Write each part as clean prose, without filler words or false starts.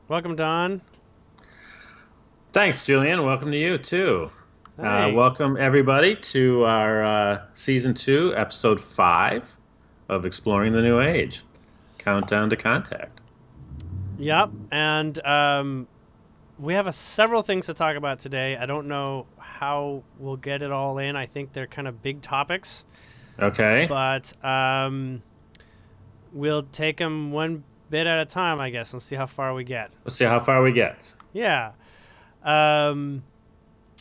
Welcome, Don. Thanks, Julien. Welcome to you too. Thanks. Welcome everybody to our season 2, episode 5 of Exploring the New Age. Countdown to Contact. Yep, and we have several things to talk about today. I don't know how we'll get it all in. I think they're kind of big topics, Okay, but we'll take them one bit at a time, I guess, and see how far we get. let's see how far we get. Yeah. Um,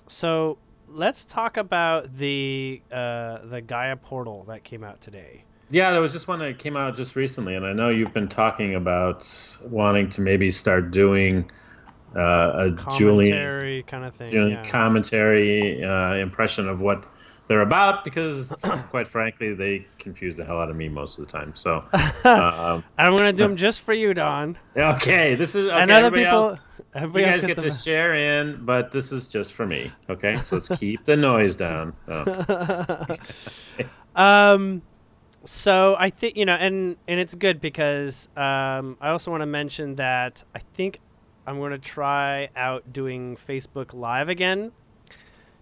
so let's talk about the Gaia portal that came out today. Yeah, there was just one that came out just recently, and I know you've been talking about wanting to maybe start doing a Julien Commentary kind of thing. Julien Yeah. commentary impression of what they're about, because quite frankly, they confuse the hell out of me most of the time. So. Um, I'm gonna do them just for you, Don. Okay, this is And okay. other Everybody else, people, you everybody else guys get get to them. share in, but this is just for me. Okay, so let's keep the noise down. Oh. um. So I think and it's good because I also want to mention that I think I'm going to try out doing Facebook Live again.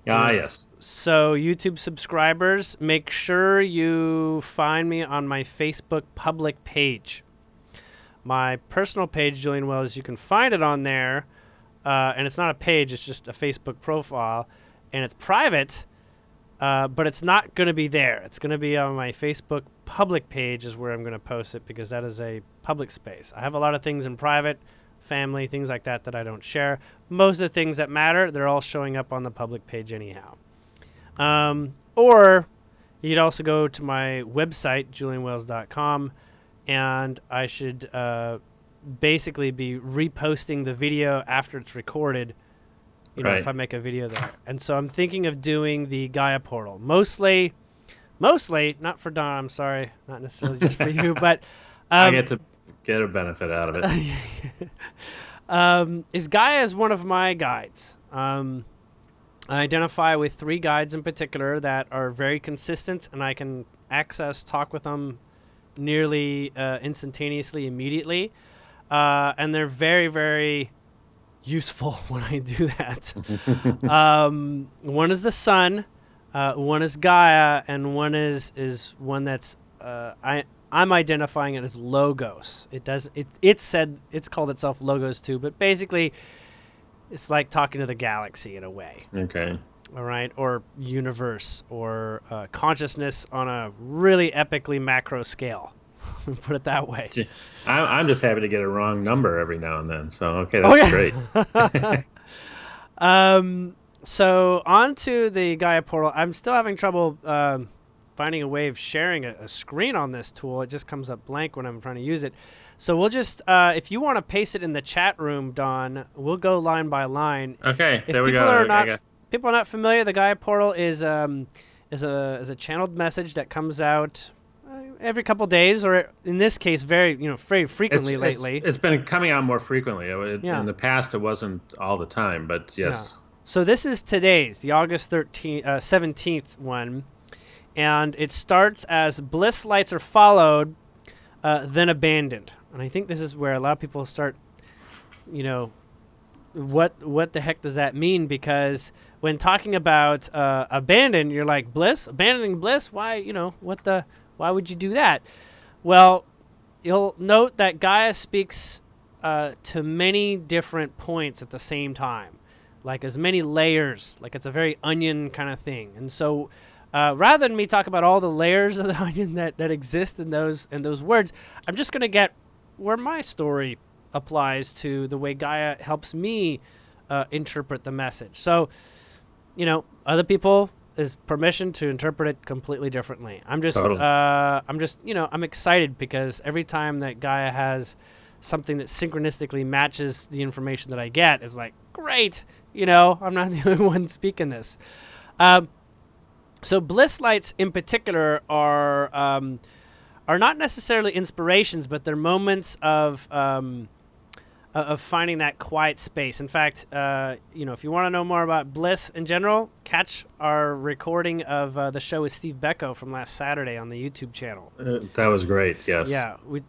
Ah, And yes. so YouTube subscribers, make sure you find me on my Facebook public page. My personal page, Julian Wells, you can find it on there, and it's not a page; it's just a Facebook profile, and it's private. But it's not going to be there. It's going to be on my Facebook public page is where I'm going to post it because that is a public space. I have a lot of things in private, family, things like that I don't share. Most of the things that matter, they're all showing up on the public page anyhow. Or you could also go to my website, julianwells.com, and I should basically be reposting the video after it's recorded, if Right. I make a video there. And so I'm thinking of doing the Gaia portal. Mostly, not for Don, I'm sorry, not necessarily just for you, but I um, get to get a benefit out of it. is Gaia is one of my guides. I identify with 3 guides in particular that are very consistent, and I can talk with them nearly instantaneously, immediately. And they're very, very useful when I do that. One is the sun, one is Gaia, and one is one that's I'm identifying it as logos. It's called itself logos too, but basically it's like talking to the galaxy in a way. Okay. All right, or universe, or consciousness on a really epically macro scale. Put it that way. I'm just happy to get a wrong number every now and then. So okay, Oh that's great. yeah. So on to the Gaia portal. I'm still having trouble finding a way of sharing a screen on this tool. It just comes up blank when I'm trying to use it. So we'll just, if you want to paste it in the chat room, Don, we'll go line by line. Okay, If there we people go. are I not got. people are not familiar, the Gaia portal is a channeled message that comes out every couple days, or in this case, very It's frequently it's lately. it's been coming out more frequently. In Yeah. the past, it wasn't all the time, but Yeah. yes. So this is today's, the August 17th one, and it starts as bliss lights are followed, then abandoned. And I think this is where a lot of people start, you know, what the heck does that mean? Because when talking about abandon, you're like, abandoning bliss? Why, why would you do that? Well, you'll note that Gaia speaks to many different points at the same time, like as many layers, like it's a very onion kind of thing. And so, rather than me talk about all the layers of the onion that exist in those words, I'm just gonna get where my story applies to the way Gaia helps me interpret the message. So, other people is permission to interpret it completely differently. Totally. I'm excited because every time that Gaia has something that synchronistically matches the information that I get, it's like, great, I'm not the only one speaking this. Um, so bliss lights in particular are not necessarily inspirations, but they're moments of of finding that quiet space. In fact, if you want to know more about bliss in general, catch our recording of the show with Steve Becko from last Saturday on the YouTube channel. That was great. Yes. Yeah, we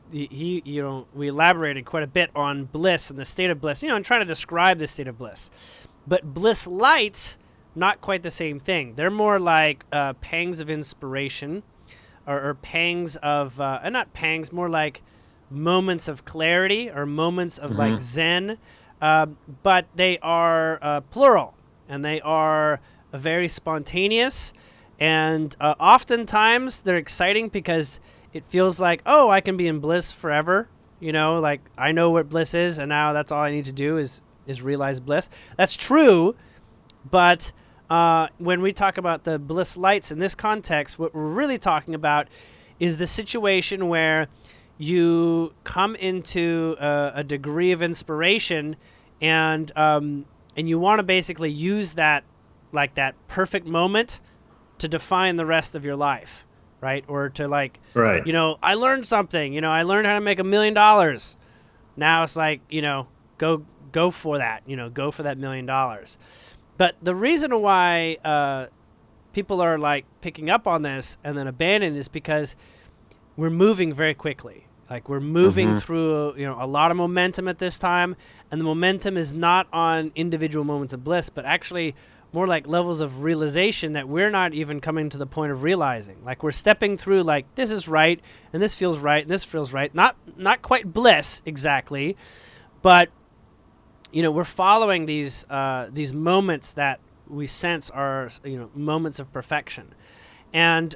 elaborated quite a bit on bliss and the state of bliss, and trying to describe the state of bliss. But bliss lights, not quite the same thing. They're more like pangs of inspiration, or pangs of, not pangs, more like moments of clarity or moments of like Zen, but they are plural, and they are very spontaneous, and oftentimes they're exciting because it feels like, oh, I can be in bliss forever, like I know what bliss is, and now that's all I need to do is realize bliss. That's true, but when we talk about the bliss lights in this context, what we're really talking about is the situation where you come into a degree of inspiration, and you want to basically use that, like that perfect moment, to define the rest of your life, right? Or to like, right. I learned something. I learned how to make $1 million. Now it's like, go for that. Go for that $1 million. But the reason why people are like picking up on this and then abandon is because we're moving very quickly. Like we're moving through, a lot of momentum at this time, and the momentum is not on individual moments of bliss, but actually more like levels of realization that we're not even coming to the point of realizing. Like we're stepping through, like this is right, and this feels right, and this feels right. Not quite bliss exactly, but we're following these moments that we sense are moments of perfection, and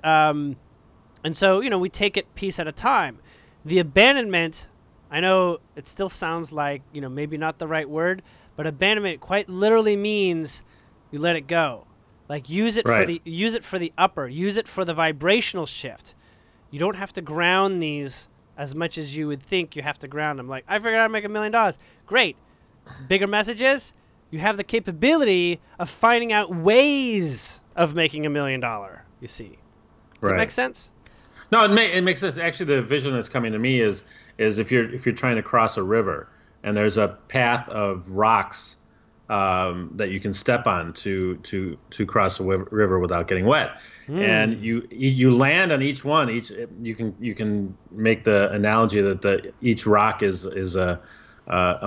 so we take it piece at a time. The abandonment, I know it still sounds like, maybe not the right word, but abandonment quite literally means you let it go. Like use it for the upper, use it for the vibrational shift. You don't have to ground these as much as you would think you have to ground them. Like, I figured out how to make $1 million. Great. Bigger message is you have the capability of finding out ways of making $1 million, you see. Does that make sense? No, it makes sense. Actually, the vision that's coming to me is if you're trying to cross a river, and there's a path of rocks that you can step on to cross a river without getting wet, and you land on each one. You can make the analogy that each rock is a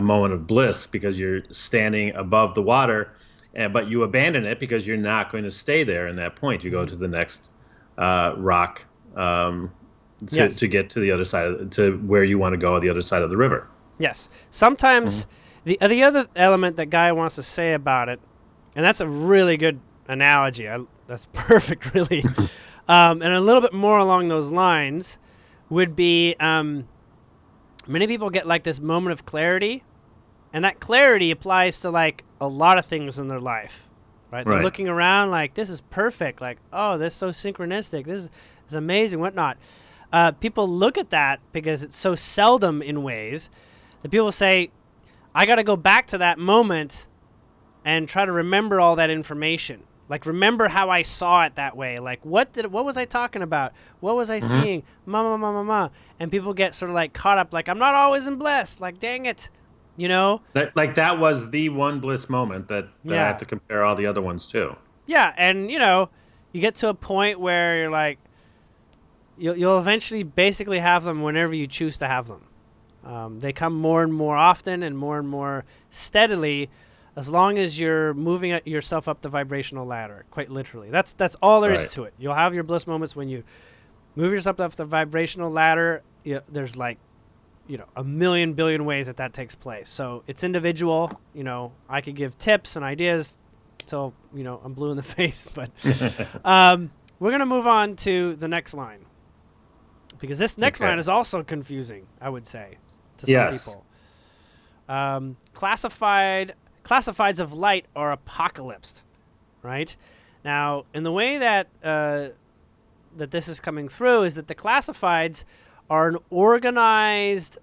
moment of bliss because you're standing above the water, but you abandon it because you're not going to stay there in that point. You go to the next rock. To get to the other side, to where you want to go, the other side of the river. Yes. Sometimes the other element that Gaia wants to say about it, and that's a really good analogy. That's perfect, really. And a little bit more along those lines would be many people get like this moment of clarity, and that clarity applies to like a lot of things in their life. Right? They're looking around like, this is perfect. Like, oh, this is so synchronistic. This is amazing, whatnot. People look at that because it's so seldom in ways that people say, I got to go back to that moment and try to remember all that information. Like, remember how I saw it that way. Like, what was I talking about? What was I seeing? And people get sort of like caught up, like, I'm not always in bliss. Like, dang it. That was the one bliss moment that I have to compare all the other ones to. Yeah, and you get to a point where you're like, you'll eventually basically have them whenever you choose to have them. They come more and more often and more steadily, as long as you're moving yourself up the vibrational ladder. Quite literally, that's all there is to it. You'll have your bliss moments when you move yourself up the vibrational ladder. There's like, a million billion ways that takes place. So it's individual. I could give tips and ideas till I'm blue in the face, but we're gonna move on to the next line, because this next line is also confusing, I would say, to some people. Classifieds of light are apocalypsed, right? Now, in the way that that this is coming through is that the classifieds are an organized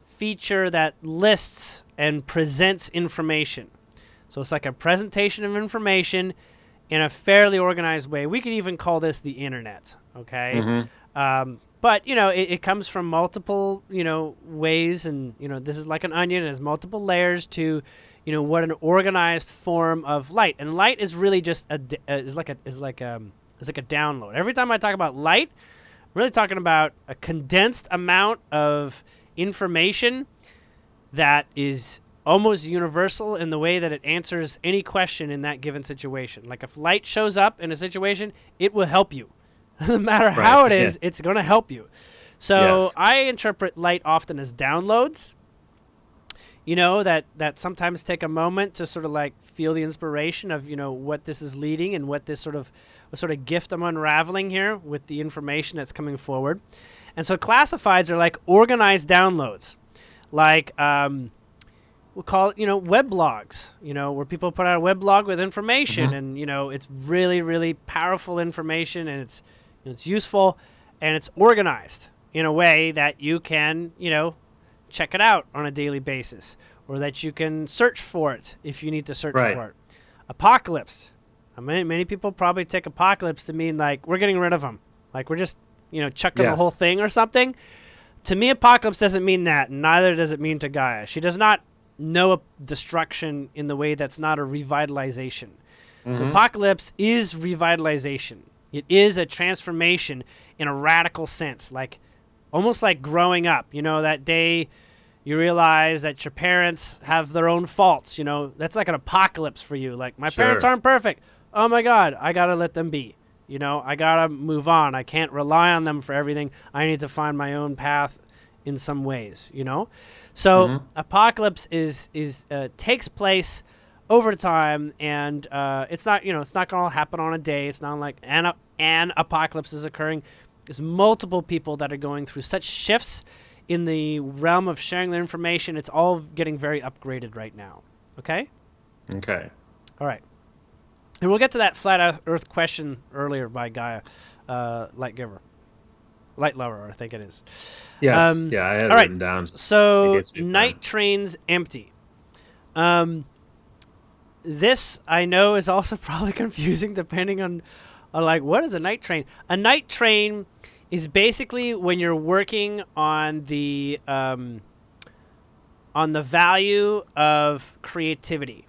feature that lists and presents information. So it's like a presentation of information in a fairly organized way. We could even call this the internet, okay? But, it comes from multiple, ways, and, this is like an onion. It has multiple layers to, what an organized form of light. And light is really just is like a download. Every time I talk about light, I'm really talking about a condensed amount of information that is almost universal in the way that it answers any question in that given situation. Like if light shows up in a situation, it will help you. No matter how it is, it's going to help you. So I interpret light often as downloads, that sometimes take a moment to sort of like feel the inspiration of, what this is leading and what sort of gift I'm unraveling here with the information that's coming forward. And so classifieds are like organized downloads, like we'll call it, web blogs, where people put out a web blog with information, and it's really, really powerful information, and it's useful, and it's organized in a way that you can, check it out on a daily basis, or that you can search for it if you need to search for it. Apocalypse. Many people probably take apocalypse to mean like we're getting rid of them, like we're just chucking the whole thing or something. To me, apocalypse doesn't mean that, and neither does it mean to Gaia. She does not know a destruction in the way that's not a revitalization. So apocalypse is revitalization. It is a transformation in a radical sense, like almost like growing up. That day you realize that your parents have their own faults. That's like an apocalypse for you. Like, my parents aren't perfect. Oh my God, I gotta let them be. I gotta move on. I can't rely on them for everything. I need to find my own path in some ways. So apocalypse is takes place over time, and it's not gonna happen on a day. It's not like an apocalypse is occurring. There's multiple people that are going through such shifts in the realm of sharing their information. It's all getting very upgraded right now. Okay. All right. And we'll get to that flat Earth question earlier by Gaia, Light Lover, I think it is. Yes. I had it written down. So night trains empty. This I know is also probably confusing depending on like, what is a night train? A night train is basically when you're working on the value of creativity.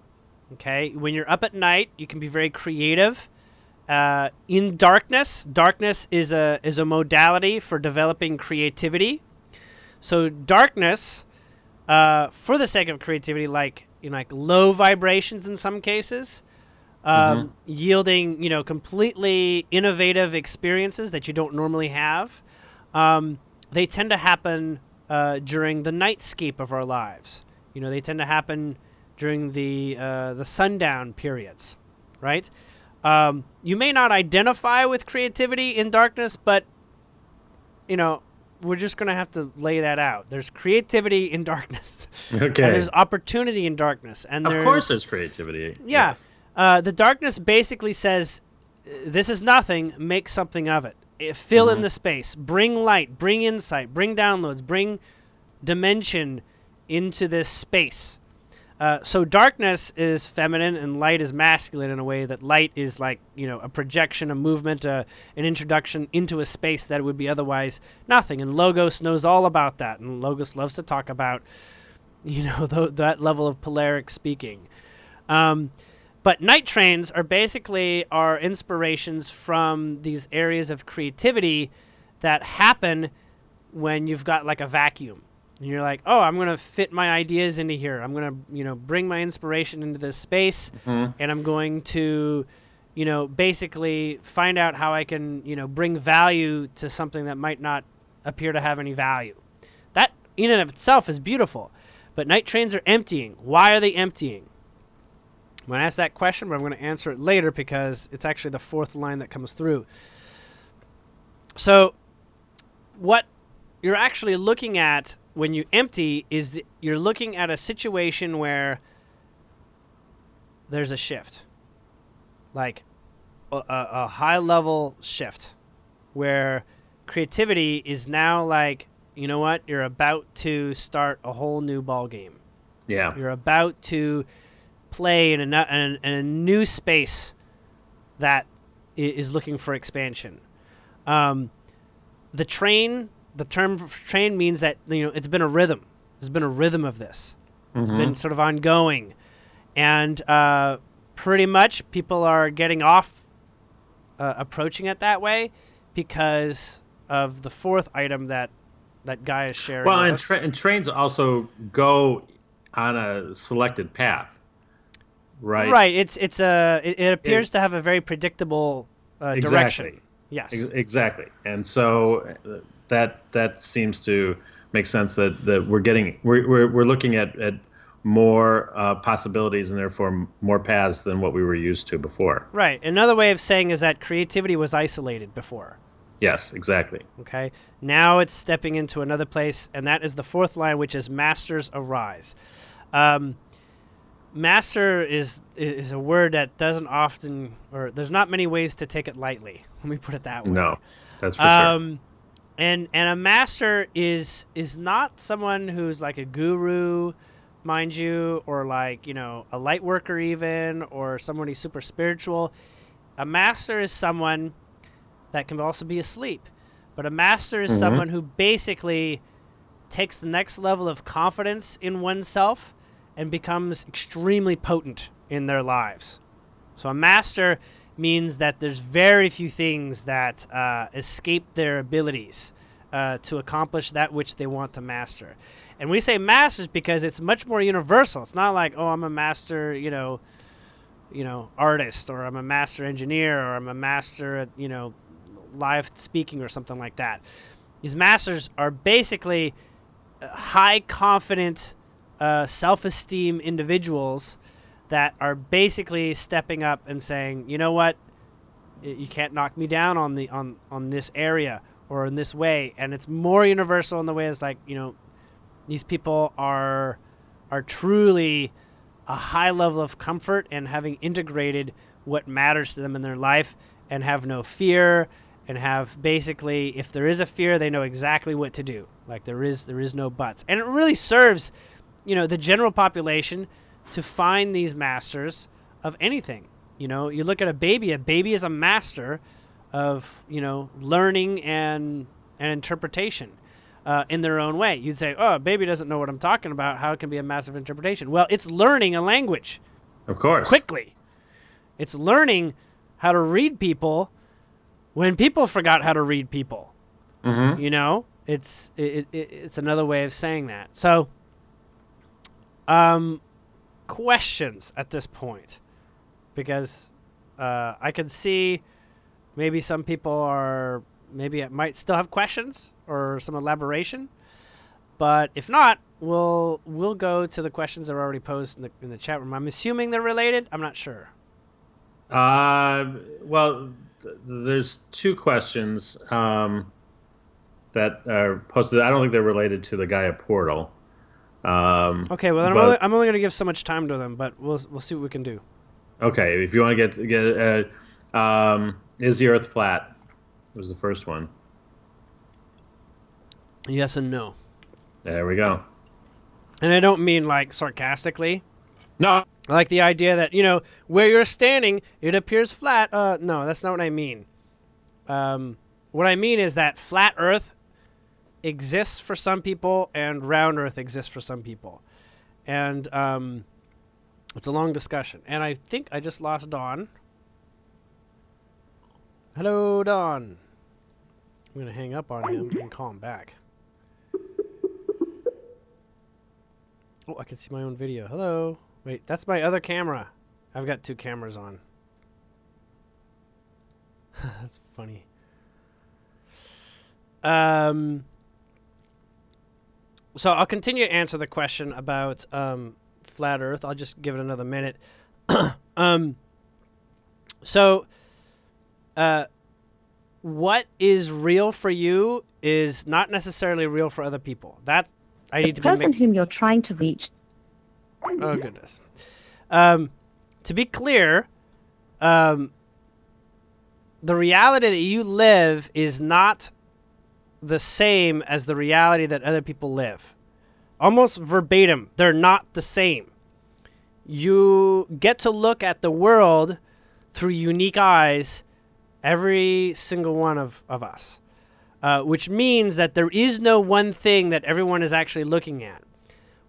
Okay, when you're up at night, you can be very creative. In darkness is a modality for developing creativity. So darkness, for the sake of creativity, like low vibrations in some cases, yielding completely innovative experiences that you don't normally have. They tend to happen during the nightscape of our lives. They tend to happen during the sundown periods, right? You may not identify with creativity in darkness, but we're just gonna have to lay that out. There's creativity in darkness. Okay. And there's opportunity in darkness, and of course there's creativity. Yeah. Yes. The darkness basically says, this is nothing, make something of it. Fill in the space. Bring light, bring insight, bring downloads, bring dimension into this space. So darkness is feminine and light is masculine in a way that light is like, a projection, a movement, an introduction into a space that would be otherwise nothing. And Logos knows all about that. And Logos loves to talk about, that level of polaric speaking. But night trains are basically our inspirations from these areas of creativity that happen when you've got like a vacuum. And you're like, oh, I'm going to fit my ideas into here. I'm going to, bring my inspiration into this space, and I'm going to, basically find out how I can, bring value to something that might not appear to have any value. That in and of itself is beautiful. But night trains are emptying. Why are they emptying? I'm going to ask that question, but I'm going to answer it later because it's actually the fourth line that comes through. So what you're actually looking at when you empty is you're looking at a situation where there's a shift, like a high level shift where creativity is now like, you know what, you're about to start a whole new ball game. Yeah. You're about to play in a new space that is looking for expansion. The term train means that, it's been a rhythm. There's been a rhythm of this. It's been sort of ongoing. And pretty much people are getting off approaching it that way because of the fourth item that Gaia is sharing. Well, and trains also go on a selected path, right? Right. It appears to have a very predictable direction. Yes. Exactly. And so that seems to make sense that we're looking at more possibilities and therefore more paths than what we were used to before. Right. Another way of saying is that creativity was isolated before. Yes, exactly. Okay. Now it's stepping into another place, and that is the fourth line, which is masters arise. Master is a word that doesn't often, or there's not many ways to take it lightly. Let me put it that way. No, that's for sure. And a master is not someone who's like a guru, mind you, or like, a light worker even, or someone who's super spiritual. A master is someone that can also be asleep. But a master is someone who basically takes the next level of confidence in oneself and becomes extremely potent in their lives. So a master means that there's very few things that escape their abilities to accomplish that which they want to master. And we say masters because it's much more universal. It's not like, oh, I'm a master, artist, or I'm a master engineer, or I'm a master at, live speaking or something like that. These masters are basically high confident, self-esteem individuals that are basically stepping up and saying, you know what, you can't knock me down on this area or in this way. And it's more universal in the way it's like, these people are truly a high level of comfort and having integrated what matters to them in their life and have no fear, and have basically, if there is a fear, they know exactly what to do. Like there is no buts. And it really serves, the general population to find these masters of anything. You look at a baby is a master of, learning and interpretation in their own way. You'd say, oh, a baby doesn't know what I'm talking about. How it can be a massive interpretation? Well, it's learning a language. Of course. Quickly. It's learning how to read people when people forgot how to read people. It's another way of saying that. So, questions at this point, because I can see maybe some people might still have questions or some elaboration, but if not, we'll go to the questions that are already posed in the chat room. I'm assuming they're related. I'm not sure. Well, there's two questions that are posted. I don't think they're related to the Gaia portal. Okay, well, then I'm only going to give so much time to them, but we'll see what we can do. Okay, if you want to get is the Earth flat? Was the first one. Yes and no. There we go. And I don't mean like sarcastically. No. I like the idea that, where you're standing, it appears flat. No, that's not what I mean. What I mean is that flat Earth exists for some people and round Earth exists for some people. And it's a long discussion. And I think I just lost Dawn. Hello, Dawn. I'm going to hang up on him and call him back. Oh, I can see my own video. Hello. Wait, that's my other camera. I've got two cameras on. That's funny. So I'll continue to answer the question about flat Earth. I'll just give it another minute. What is real for you is not necessarily real for other people. That I need to be. The person whom you're trying to reach. Oh goodness. To be clear, the reality that you live is not the same as the reality that other people live. Almost verbatim, they're not the same. You get to look at the world through unique eyes, every single one of us. Which means that there is no one thing that everyone is actually looking at.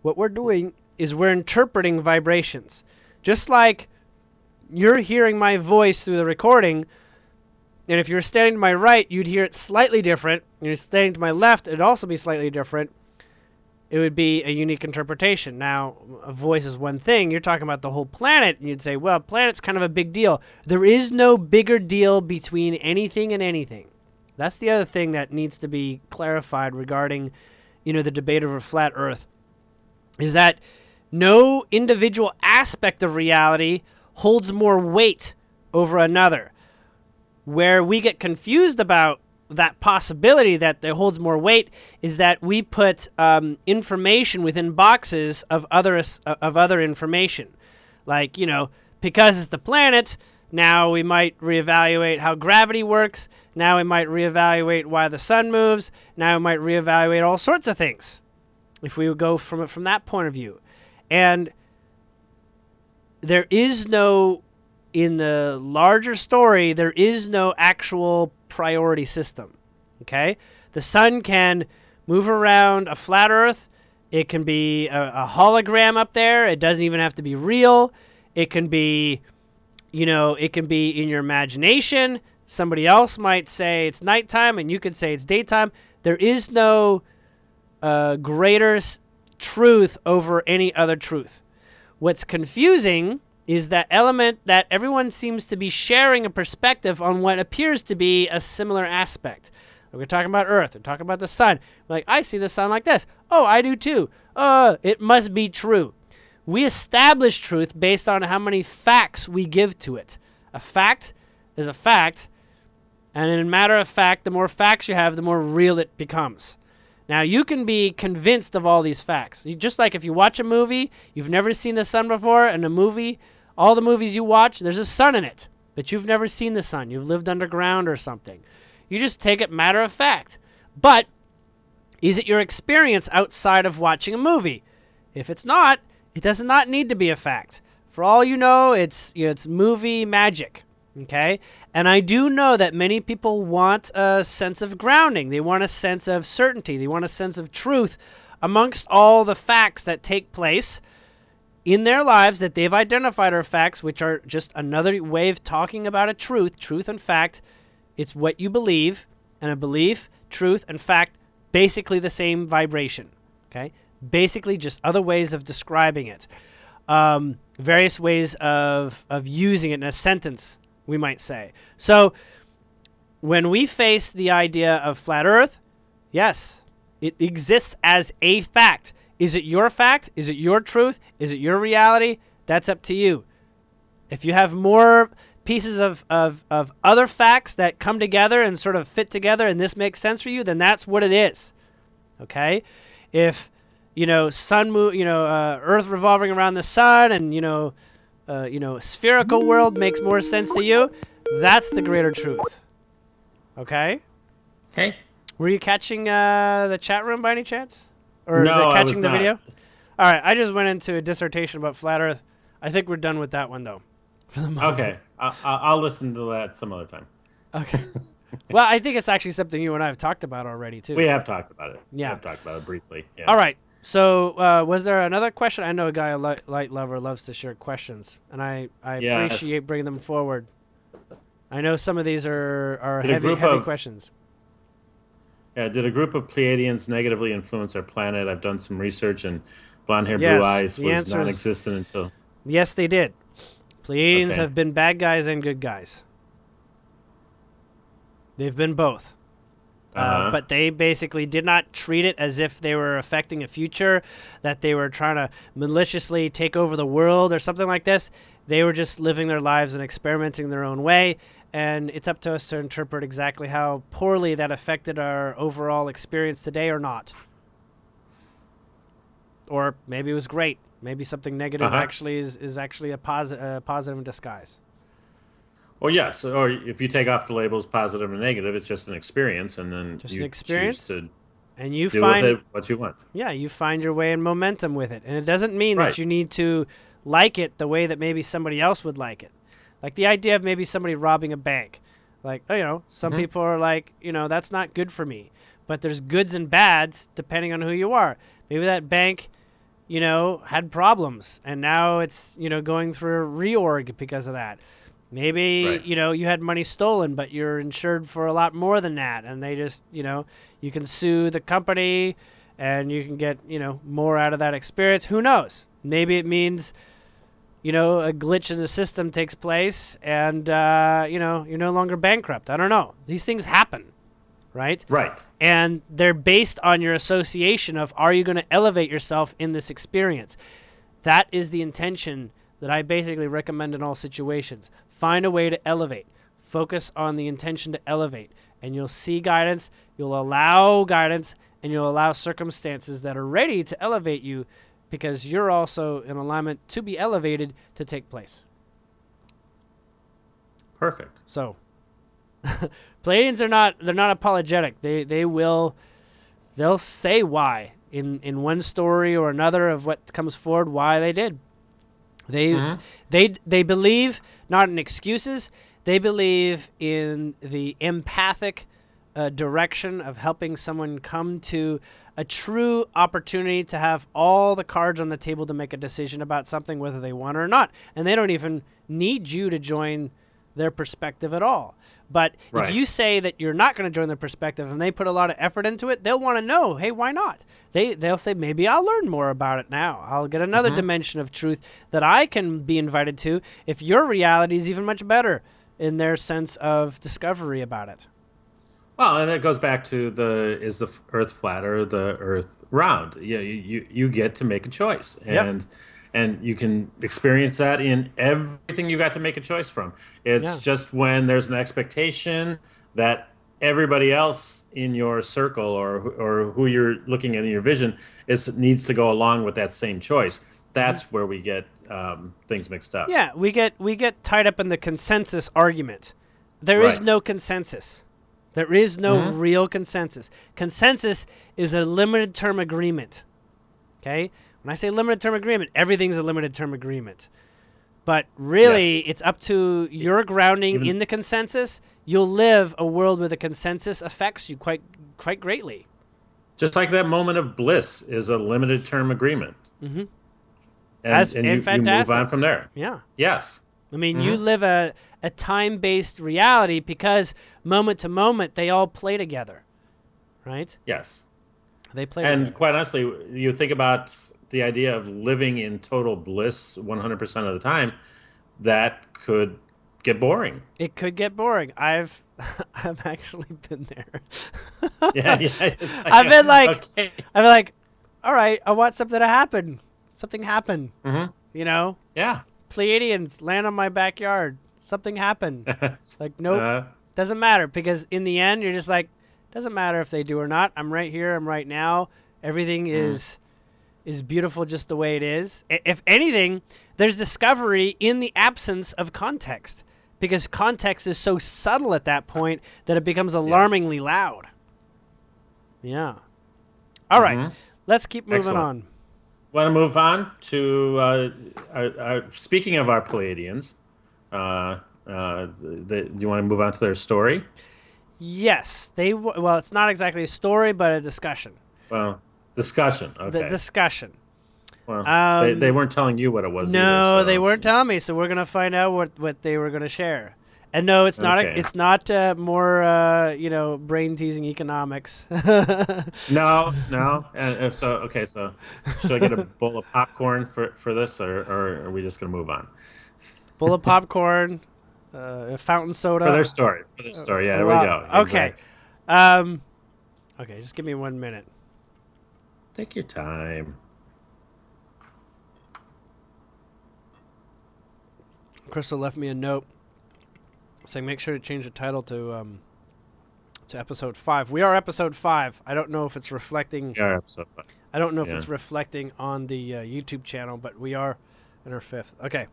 What we're doing is we're interpreting vibrations. Just like you're hearing my voice through the recording, and if you're standing to my right, you'd hear it slightly different. And you're standing to my left, it'd also be slightly different. It would be a unique interpretation. Now, a voice is one thing. You're talking about the whole planet, and you'd say, well, planet's kind of a big deal. There is no bigger deal between anything and anything. That's the other thing that needs to be clarified regarding, the debate over flat Earth, is that no individual aspect of reality holds more weight over another. Where we get confused about that possibility that it holds more weight is that we put information within boxes of other information. Like, because it's the planet, now we might reevaluate how gravity works. Now we might reevaluate why the sun moves. Now we might reevaluate all sorts of things if we would go from it from that point of view. And there is no, in the larger story, there is no actual priority system. Okay? The sun can move around a flat Earth. It can be a hologram up there. It doesn't even have to be real. It can be, it can be in your imagination. Somebody else might say it's nighttime and you could say it's daytime. There is no greater truth over any other truth. What's confusing is that element that everyone seems to be sharing a perspective on what appears to be a similar aspect. We're talking about Earth. We're talking about the sun. Like, I see the sun like this. Oh, I do too. It must be true. We establish truth based on how many facts we give to it. A fact is a fact, and in a matter of fact, the more facts you have, the more real it becomes. Now, you can be convinced of all these facts. Just like if you watch a movie, you've never seen the sun before, and all the movies you watch, there's a sun in it, but you've never seen the sun. You've lived underground or something. You just take it matter of fact. But is it your experience outside of watching a movie? If it's not, it does not need to be a fact. For all you know, it's movie magic. Okay? And I do know that many people want a sense of grounding. They want a sense of certainty. They want a sense of truth amongst all the facts that take place in their lives that they've identified are facts, which are just another way of talking about a truth. Truth and fact, it's what you believe, and a belief, truth, and fact, basically the same vibration. Okay? Basically just other ways of describing it. Various ways of using it in a sentence, we might say. So when we face the idea of flat Earth, yes, it exists as a fact. Is it your fact? Is it your truth? Is it your reality? That's up to you. If you have more pieces of other facts that come together and sort of fit together and this makes sense for you, then that's what it is. Okay? If Earth revolving around the sun and spherical world makes more sense to you, that's the greater truth. Okay? Okay. Were you catching the chat room by any chance? Or no, is it I was catching the not. video? All right, I just went into a dissertation about flat Earth. I think we're done with that one, though. Okay, I'll listen to that some other time. Okay. Well, I think it's actually something you and I have talked about already, too. We have talked about it. Yeah. We have talked about it briefly. Yeah. All right. So, was there another question? I know a Gaia light lover loves to share questions, and I Yes. appreciate bringing them forward. I know some of these are Did a heavy group of- questions. Yeah, did a group of Pleiadians negatively influence our planet? I've done some research, and blonde hair, Yes, blue eyes the was answer is- non-existent until... Yes, they did. Pleadians Okay. have been bad guys and good guys. They've been both. But they basically did not treat it as if they were affecting a future, that they were trying to maliciously take over the world or something like this. They were just living their lives and experimenting their own way, and it's up to us to interpret exactly how poorly that affected our overall experience today or not. Or maybe it was great. Maybe something negative actually is actually a positive in disguise. Well, yes. Or if you take off the labels positive and negative, it's just an experience, and then Just you an experience, choose to and you do find with it what you want. Yeah, you find your way in momentum with it. And it doesn't mean Right. that you need to like it the way that maybe somebody else would like it. Like the idea of maybe somebody robbing a bank. Like, some people are like, that's not good for me. But there's goods and bads depending on who you are. Maybe that bank, had problems and now it's, going through a reorg because of that. Maybe, Right. You had money stolen, but you're insured for a lot more than that. And they just, you can sue the company and you can get, more out of that experience. Who knows? Maybe it means, a glitch in the system takes place and, you're no longer bankrupt. I don't know. These things happen, right? Right. And they're based on your association of, are you going to elevate yourself in this experience? That is the intention that I basically recommend in all situations. Find a way to elevate. Focus on the intention to elevate. And you'll see guidance, you'll allow guidance, and you'll allow circumstances that are ready to elevate you because you're also in alignment to be elevated to take place. Perfect. So, Pleadians they're not apologetic. They'll say why in one story or another of what comes forward why they did. They believe not in excuses. They believe in the empathic direction of helping someone come to a true opportunity to have all the cards on the table to make a decision about something, whether they want it or not. And they don't even need you to join their perspective at all. But Right. if you say that you're not going to join their perspective and they put a lot of effort into it, they'll want to know, hey, why not? They'll say, maybe I'll learn more about it now. I'll get another dimension of truth that I can be invited to if your reality is even much better in their sense of discovery about it. Well, and it goes back to is the Earth flat or the Earth round? Yeah, you get to make a choice, Yep. and you can experience that in everything you got to make a choice from. It's Yeah. just when there's an expectation that everybody else in your circle or who you're looking at in your vision needs to go along with that same choice. That's where we get things mixed up. Yeah, we get tied up in the consensus argument. There is Right. no consensus. There is no real consensus. Consensus is a limited term agreement. Okay? When I say limited term agreement, everything's a limited term agreement. But really, Yes. it's up to your grounding Even in the consensus. You'll live a world where the consensus affects you quite greatly. just like that moment of bliss is a limited term agreement. Mm-hmm. And you move Fantastic. on from there. Yeah. Yes. I mean, you live a time-based reality because moment to moment they all play together, right? Yes. They play And together. quite honestly, you think about the idea of living in total bliss 100% of the time, that could get boring. It could get boring. I've actually been there. Yeah, yeah. It's I've been like, okay. all right, I want something to happen. Something happened, hmm you know? Yeah. Pleiadians land on my backyard. Something happened. Like, nope, uh, doesn't matter because in the end you're just like, doesn't matter if they do or not. I'm right here. I'm right now. Everything is beautiful just the way it is. If anything, there's discovery in the absence of context because context is so subtle at that point that it becomes alarmingly loud. Yeah. All right. Let's keep moving Excellent. on. Want to move on to speaking of our Pleiadians, do you want to move on to their story? Yes, well, it's not exactly a story, but a discussion. Well, discussion. The Okay. discussion. Well, they weren't telling you what it was No, either, so. they weren't telling me, so we're gonna find out what they were gonna share. And no, it's not. Okay. It's not more brain teasing economics. No, no. And if so, okay. So, should I get a bowl of popcorn for this, or are we just gonna move on? Bowl of popcorn, fountain soda. For their story. For their story. Yeah, there we Well, go. okay. Exactly. Okay, just give me 1 minute. Take your time. Crystal left me a note saying make sure to change the title to episode 5. We are episode 5. I don't know if it's reflecting. Yeah, episode 5. I don't know if Yeah. it's reflecting on the YouTube channel, but we are in our 5th. Okay.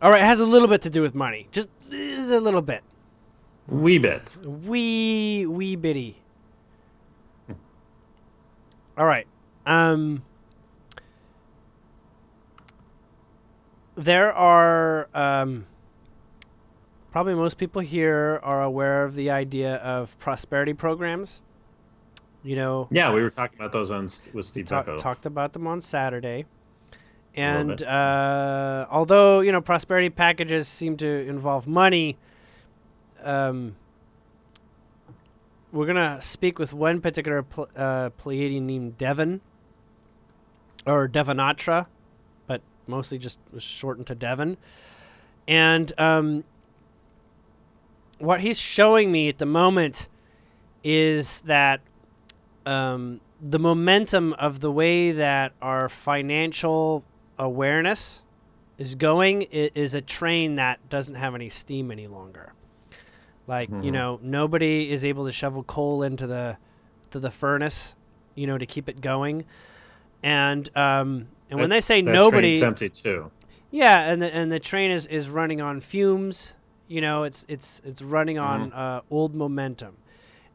All right, it has a little bit to do with money. Just a little bit. Wee bit. Wee bitty. All right. there are probably most people here are aware of the idea of prosperity programs. You know, Yeah, we were talking about those with we Steve Beppo talked about them on Saturday. a little And bit. although, prosperity packages seem to involve money, um, we're going to speak with one particular Pleiadian named Devon, or Devonatra, but mostly just was shortened to Devon. And what he's showing me at the moment is that the momentum of the way that our financial awareness is going is a train that doesn't have any steam any longer. Like, nobody is able to shovel coal into the furnace, to keep it going. And when they say That train's nobody, empty too. yeah, and the train is running on fumes. It's running on old momentum.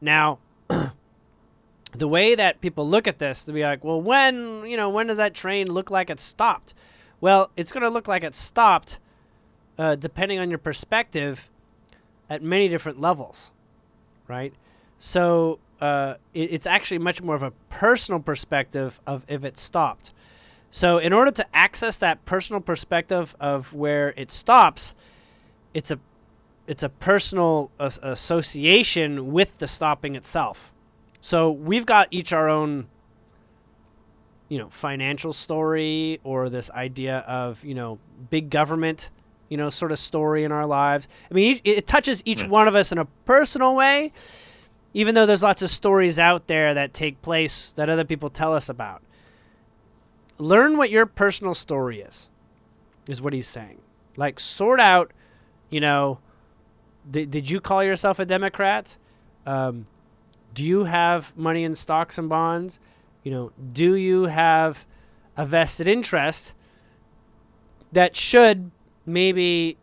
Now, the way that people look at this, they'll be like, well, when does that train look like it stopped? Well, it's going to look like it stopped, depending on your perspective, at many different levels, right? So it's actually much more of a personal perspective of if it stopped. So in order to access that personal perspective of where it stops, it's a personal association with the stopping itself. So we've got each our own, financial story, or this idea of, big government, sort of story in our lives. I mean, it touches each one of us in a personal way, even though there's lots of stories out there that take place that other people tell us about. Learn what your personal story is what he's saying. Like, sort out, did you call yourself a Democrat? Do you have money in stocks and bonds? Do you have a vested interest that should maybe,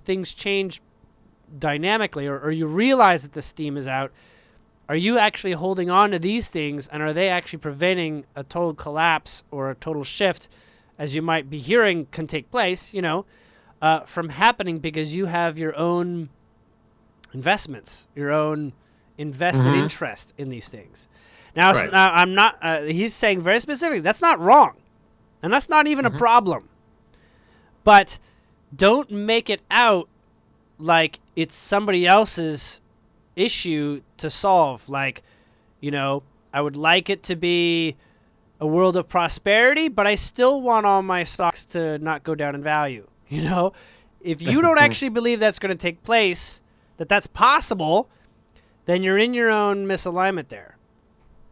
things change dynamically, or you realize that the steam is out? Are you actually holding on to these things, and are they actually preventing a total collapse or a total shift, as you might be hearing can take place, from happening because you have your own investments, your own invested interest in these things? Now, Right. I'm not. He's saying very specifically that's not wrong, and that's not even a problem. But don't make it out like it's somebody else's issue to solve. Like, I would like it to be a world of prosperity, but I still want all my stocks to not go down in value. If you don't actually believe that's going to take place, that's possible, then you're in your own misalignment there.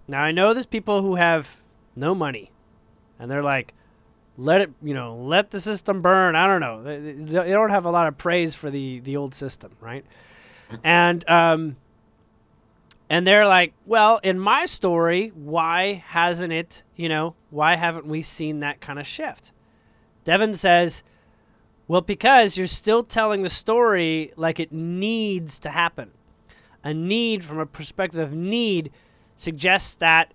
Now, I know there's people who have no money, and they're like, let the system burn. I don't know. They don't have a lot of praise for the old system, right? And they're like, well, in my story, why haven't we seen that kind of shift? Devon says, well, because you're still telling the story like it needs to happen. A need, from a perspective of need, suggests that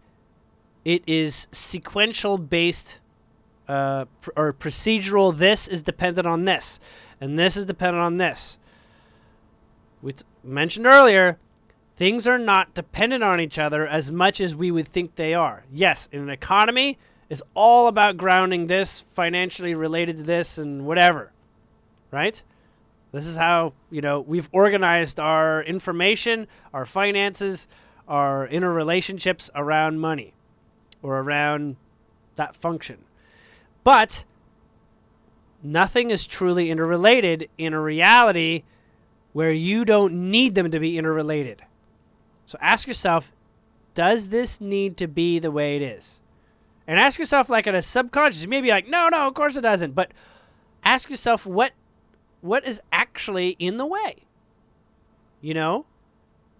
it is sequential based, or procedural. This is dependent on this, and this is dependent on this. We mentioned earlier, things are not dependent on each other as much as we would think they are. Yes, in an economy, it's all about grounding this, financially related to this, and whatever, right? This is how, we've organized our information, our finances, our interrelationships around money, or around that function. But nothing is truly interrelated in a reality where you don't need them to be interrelated. So ask yourself, does this need to be the way it is? And ask yourself, like, at a subconscious, you may be like, no, of course it doesn't. But ask yourself, what is actually in the way?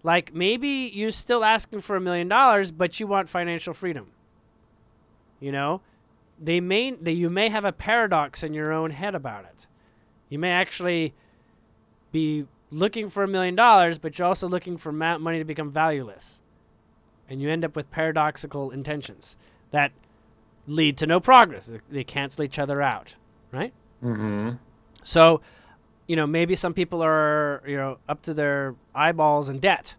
Like, maybe you're still asking for $1 million, but you want financial freedom. You may have a paradox in your own head about it. You may actually be looking for $1 million, but you're also looking for money to become valueless. And you end up with paradoxical intentions that lead to no progress. They cancel each other out, right? So, maybe some people are, up to their eyeballs in debt,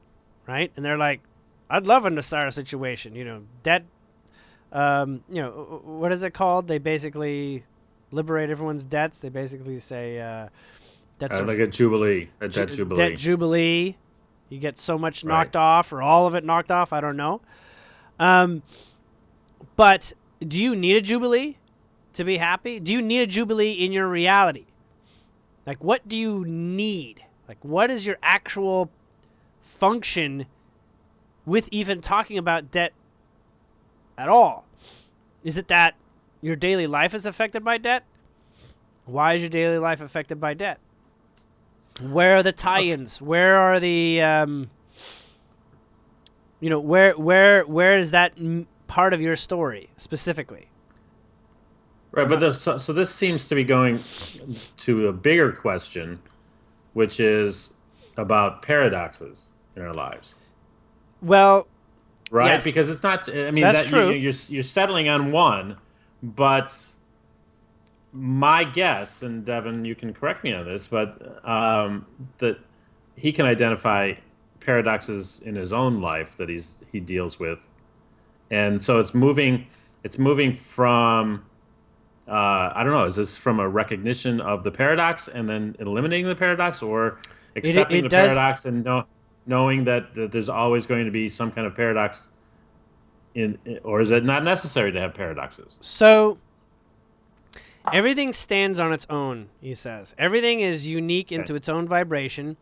right? And they're like, I'd love a Nasara situation, debt. What is it called? They basically liberate everyone's debts. They basically say debts are Like a jubilee, a debt jubilee. debt jubilee. You get so much knocked Right. off, or all of it knocked off. I don't know. But do you need a jubilee to be happy? Do you need a jubilee in your reality? Like, what do you need? Like, what is your actual function with even talking about debt at all? Is it that your daily life is affected by debt? Why is your daily life affected by debt? Where are the tie-ins? Where are the where is that part of your story specifically? Right, but so this seems to be going to a bigger question, which is about paradoxes in our lives, Well, right? yes, Because it's not. I mean that's that true. you're settling on one, but my guess, and Devon, you can correct me on this, but that he can identify paradoxes in his own life that he deals with, and so it's moving from I don't know, is this from a recognition of the paradox and then eliminating the paradox, or accepting It the does. paradox and knowing that there's always going to be some kind of paradox or is it not necessary to have paradoxes? So everything stands on its own, he says. Everything is unique Okay. into its own vibration.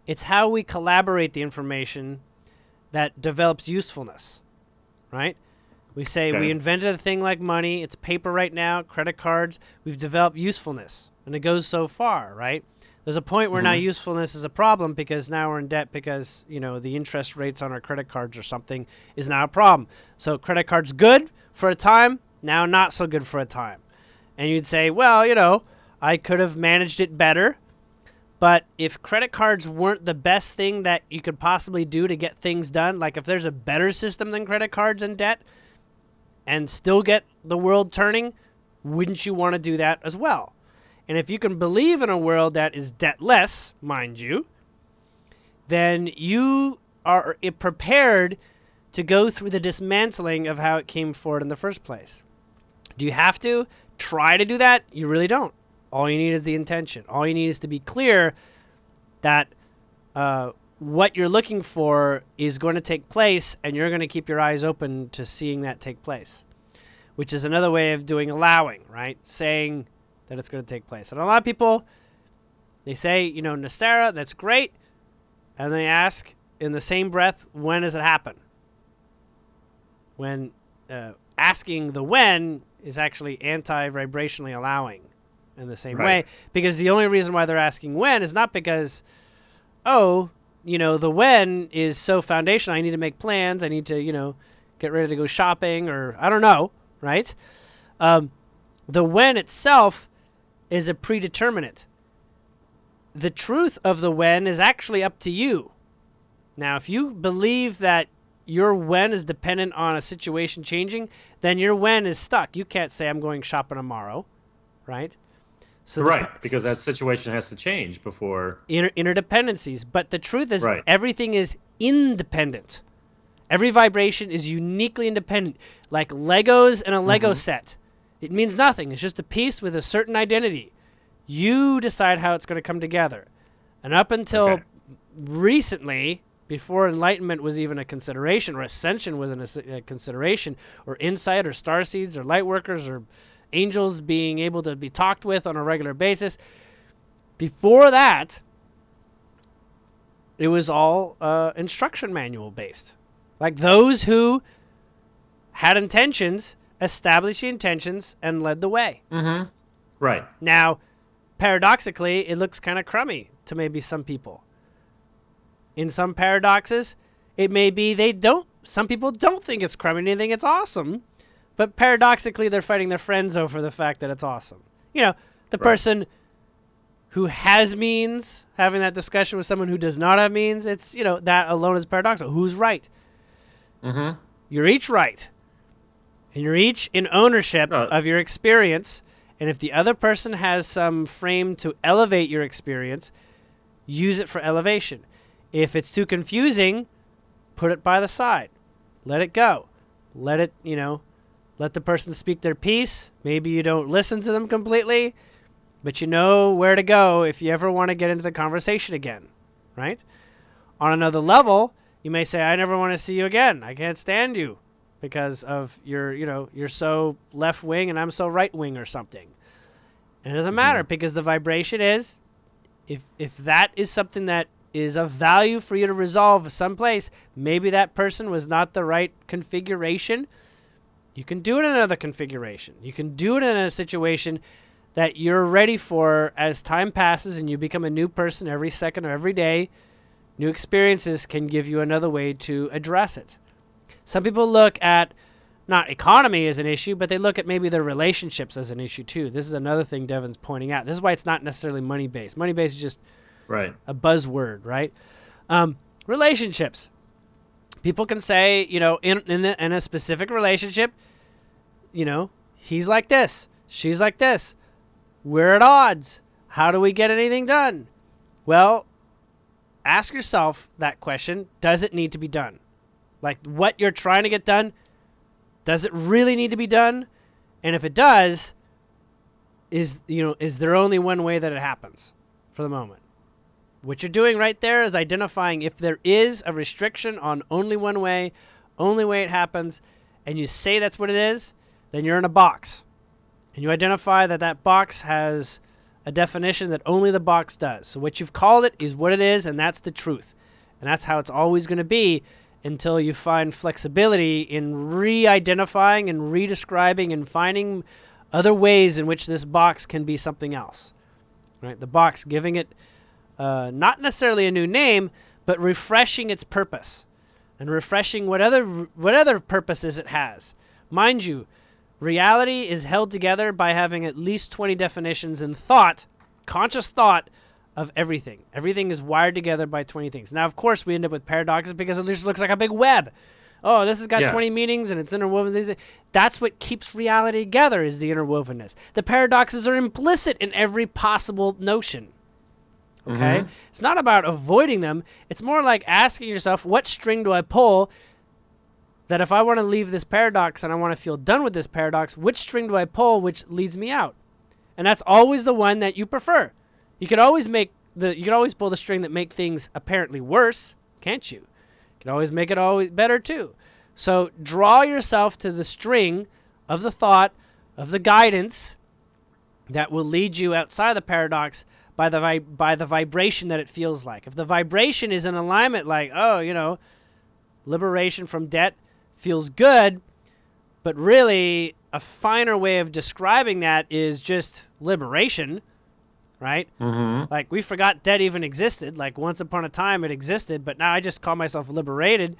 It's how we collaborate the information that develops usefulness, right? We say we Okay. invented a thing like money. It's paper right now, credit cards. We've developed usefulness, and it goes so far, right? There's a point where now Hmm. usefulness is a problem because now we're in debt because, the interest rates on our credit cards or something is now a problem. So credit cards good for a time, now not so good for a time. And you'd say, well, I could have managed it better. But if credit cards weren't the best thing that you could possibly do to get things done, like if there's a better system than credit cards and debt and still get the world turning, wouldn't you want to do that as well? And if you can believe in a world that is debtless, mind you, then you are prepared to go through the dismantling of how it came forward in the first place. Do you have to try to do that? You really don't. All you need is the intention. All you need is to be clear that what you're looking for is going to take place, and you're going to keep your eyes open to seeing that take place, which is another way of doing allowing, right? Saying that it's going to take place. And a lot of people, they say, Nasara, that's great, and they ask in the same breath, when does it happen? When asking the when is actually anti-vibrationally allowing in the same Right. way, because the only reason why they're asking when is not because, the when is so foundational, I need to make plans, I need to, get ready to go shopping, or I don't know, right? The when itself is a predeterminate. The truth of the when is actually up to you. Now, if you believe that your when is dependent on a situation changing, then your when is stuck. You can't say, I'm going shopping tomorrow, right? So Right, because that situation has to change before. interdependencies. But the truth is, Right. everything is independent. Every vibration is uniquely independent, like Legos and a Lego Hmm. set. It means nothing. It's just a piece with a certain identity. You decide how it's going to come together. And up until Okay. recently, before enlightenment was even a consideration, or ascension was a consideration, or insight, or star seeds, or light workers, or angels being able to be talked with on a regular basis, before that, it was all instruction manual based. Like those who had intentions established the intentions and led the way. Hmm. Right. Now, paradoxically, it looks kind of crummy to maybe some people. In some paradoxes, it may be some people don't think it's crummy, they think it's awesome, but paradoxically, they're fighting their friends over the fact that it's awesome. The Right. person who has means having that discussion with someone who does not have means, it's, that alone is paradoxical. Who's right? Hmm. You're each right. And you're each in ownership No. of your experience, And if the other person has some frame to elevate your experience, use it for elevation. If it's too confusing, put it by the side. Let it go. Let it, let the person speak their piece. Maybe you don't listen to them completely, but you know where to go if you ever want to get into the conversation again, right? On another level, you may say, I never want to see you again. I can't stand you because of you're so left wing and I'm so right wing or something. And it doesn't matter because the vibration is, if that is something that is of value for you to resolve someplace, maybe that person was not the right configuration. You can do it in another configuration. You can do it in a situation that you're ready for as time passes and you become a new person every second or every day. New experiences can give you another way to address it. Some people look at not economy as an issue, but they look at maybe their relationships as an issue too. This is another thing Devon's pointing out. This is why it's not necessarily money-based. Money-based is just a buzzword, right? Relationships. People can say, in a specific relationship, he's like this, she's like this. We're at odds. How do we get anything done? Well, ask yourself that question. Does it need to be done? Like what you're trying to get done, does it really need to be done? And if it does, is there only one way that it happens for the moment? What you're doing right there is identifying if there is a restriction on only one way it happens, and you say that's what it is, then you're in a box. And you identify that box has a definition that only the box does. So what you've called it is what it is, and that's the truth. And that's how it's always going to be until you find flexibility in re-identifying and redescribing and finding other ways in which this box can be something else. Right? The box, giving it not necessarily a new name, but refreshing its purpose and refreshing what other purposes it has. Mind you, reality is held together by having at least 20 definitions in thought, conscious thought, of everything. Everything is wired together by 20 things. Now, of course, we end up with paradoxes because it just looks like a big web. Oh, this has got 20 meanings and it's interwoven. That's what keeps reality together, is the interwovenness. The paradoxes are implicit in every possible notion. Okay? It's not about avoiding them. It's more like asking yourself, what string do I pull that if I want to leave this paradox and I want to feel done with this paradox, which string do I pull which leads me out? And that's always the one that you prefer. You could always pull the string that make things apparently worse, can't you? You can always make it always better too. So draw yourself to the string of the thought, of the guidance that will lead you outside the paradox by the vibration that it feels like. If the vibration is in alignment, like, liberation from debt feels good, but really a finer way of describing that is just liberation. Right? Like, we forgot debt even existed. Like, once upon a time it existed, but now I just call myself liberated,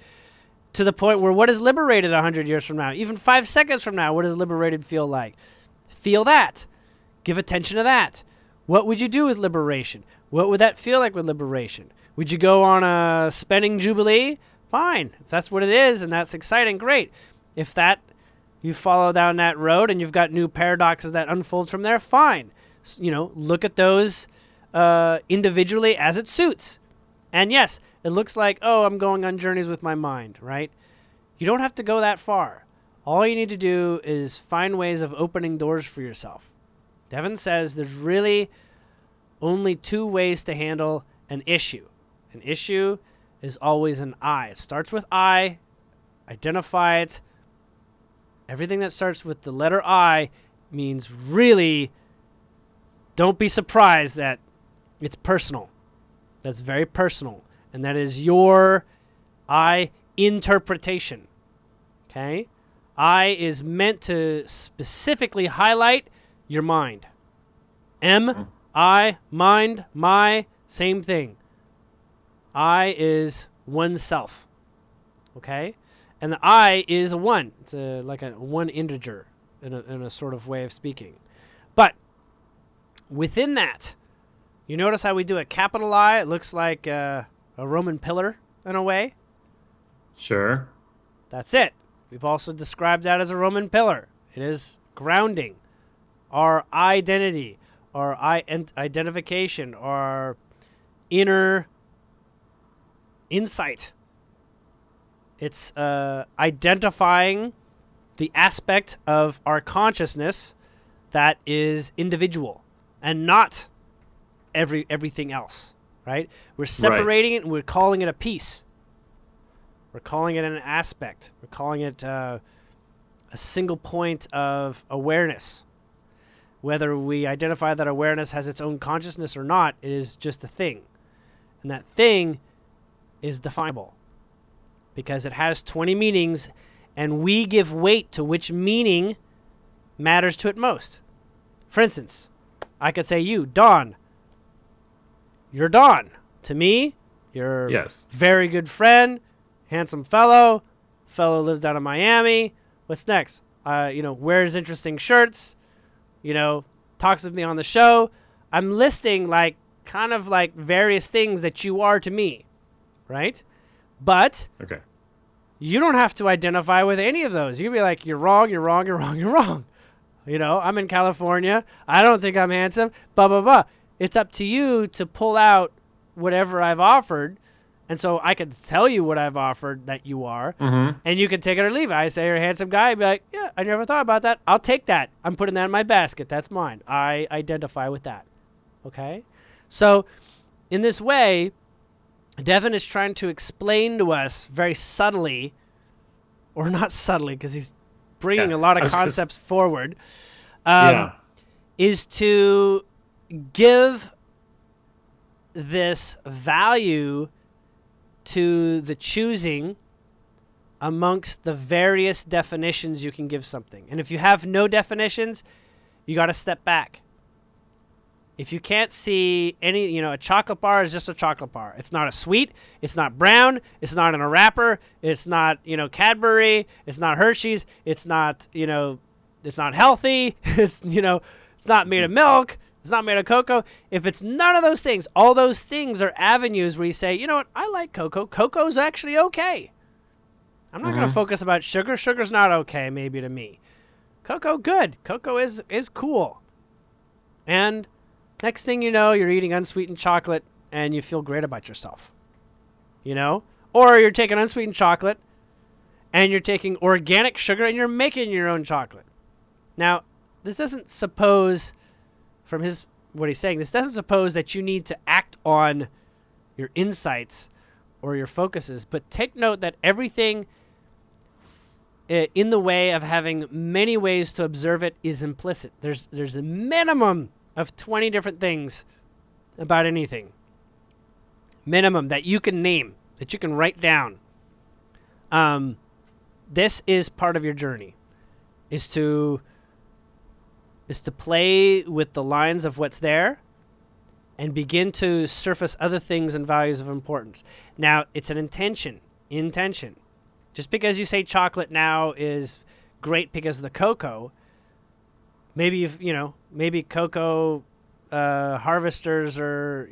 to the point where what is liberated 100 years from now? Even 5 seconds from now, what does liberated feel like? Feel that. Give attention to that. What would you do with liberation? What would that feel like with liberation? Would you go on a spending jubilee? Fine. If that's what it is and that's exciting, great. If you follow down that road and you've got new paradoxes that unfold from there, fine. Look at those individually as it suits. And yes, it looks like, I'm going on journeys with my mind, right? You don't have to go that far. All you need to do is find ways of opening doors for yourself. Devon says there's really only 2 ways to handle an issue. An issue is always an I. It starts with I. Identify it. Everything that starts with the letter I means really, don't be surprised that it's personal. That's very personal. And that is your I interpretation. Okay? I is meant to specifically highlight your mind. M, I, mind, my, same thing. I is oneself. Okay? And the I is a 1. It's like a 1 integer in a sort of way of speaking. But within that, you notice how we do a capital I? It looks like a Roman pillar in a way. Sure. That's it. We've also described that as a Roman pillar. It is grounding. our identity, our identification, our inner insight. It's identifying the aspect of our consciousness that is individual and not everything else, right? We're separating it and we're calling it a piece. We're calling it an aspect. We're calling it a single point of awareness. Whether we identify that awareness has its own consciousness or not, it is just a thing. And that thing is definable because it has 20 meanings, and we give weight to which meaning matters to it most. For instance, I could say you, Don. You're Don. To me, you're a very good friend, handsome fellow lives down in Miami. What's next? Wears interesting shirts, talks with me on the show. I'm listing kind of various things that you are to me, right? But you don't have to identify with any of those. You can be like, you're wrong, you're wrong, you're wrong, you're wrong. I'm in California. I don't think I'm handsome, blah, blah, blah. It's up to you to pull out whatever I've offered. And so I can tell you what I've offered that you are, and you can take it or leave it. I say you're a handsome guy. I'd be like, yeah, I never thought about that. I'll take that. I'm putting that in my basket. That's mine. I identify with that. Okay? So in this way, Devon is trying to explain to us very subtly, or not subtly because he's bringing a lot of concepts forward, is to give this value to the choosing amongst the various definitions you can give something. And if you have no definitions, you got to step back. If you can't see any, a chocolate bar is just a chocolate bar. It's not a sweet. It's not brown. It's not in a wrapper. It's not, Cadbury. It's not Hershey's. It's not, it's not healthy. It's, it's not made of milk. It's not made of cocoa. If it's none of those things, all those things are avenues where you say, you know what, I like cocoa. Cocoa's actually okay. I'm not going to focus about sugar. Sugar's not okay, maybe to me. Cocoa, good. Cocoa is cool. And next thing you know, you're eating unsweetened chocolate and you feel great about yourself. Or you're taking unsweetened chocolate and you're taking organic sugar and you're making your own chocolate. Now, this doesn't suppose, from what he's saying, this doesn't suppose that you need to act on your insights or your focuses, but take note that everything in the way of having many ways to observe it is implicit. There's a minimum of 20 different things about anything. Minimum that you can name, that you can write down. This is part of your journey, is to play with the lines of what's there and begin to surface other things and values of importance. Now, it's an intention. Just because you say chocolate now is great because of the cocoa, maybe maybe cocoa harvesters are,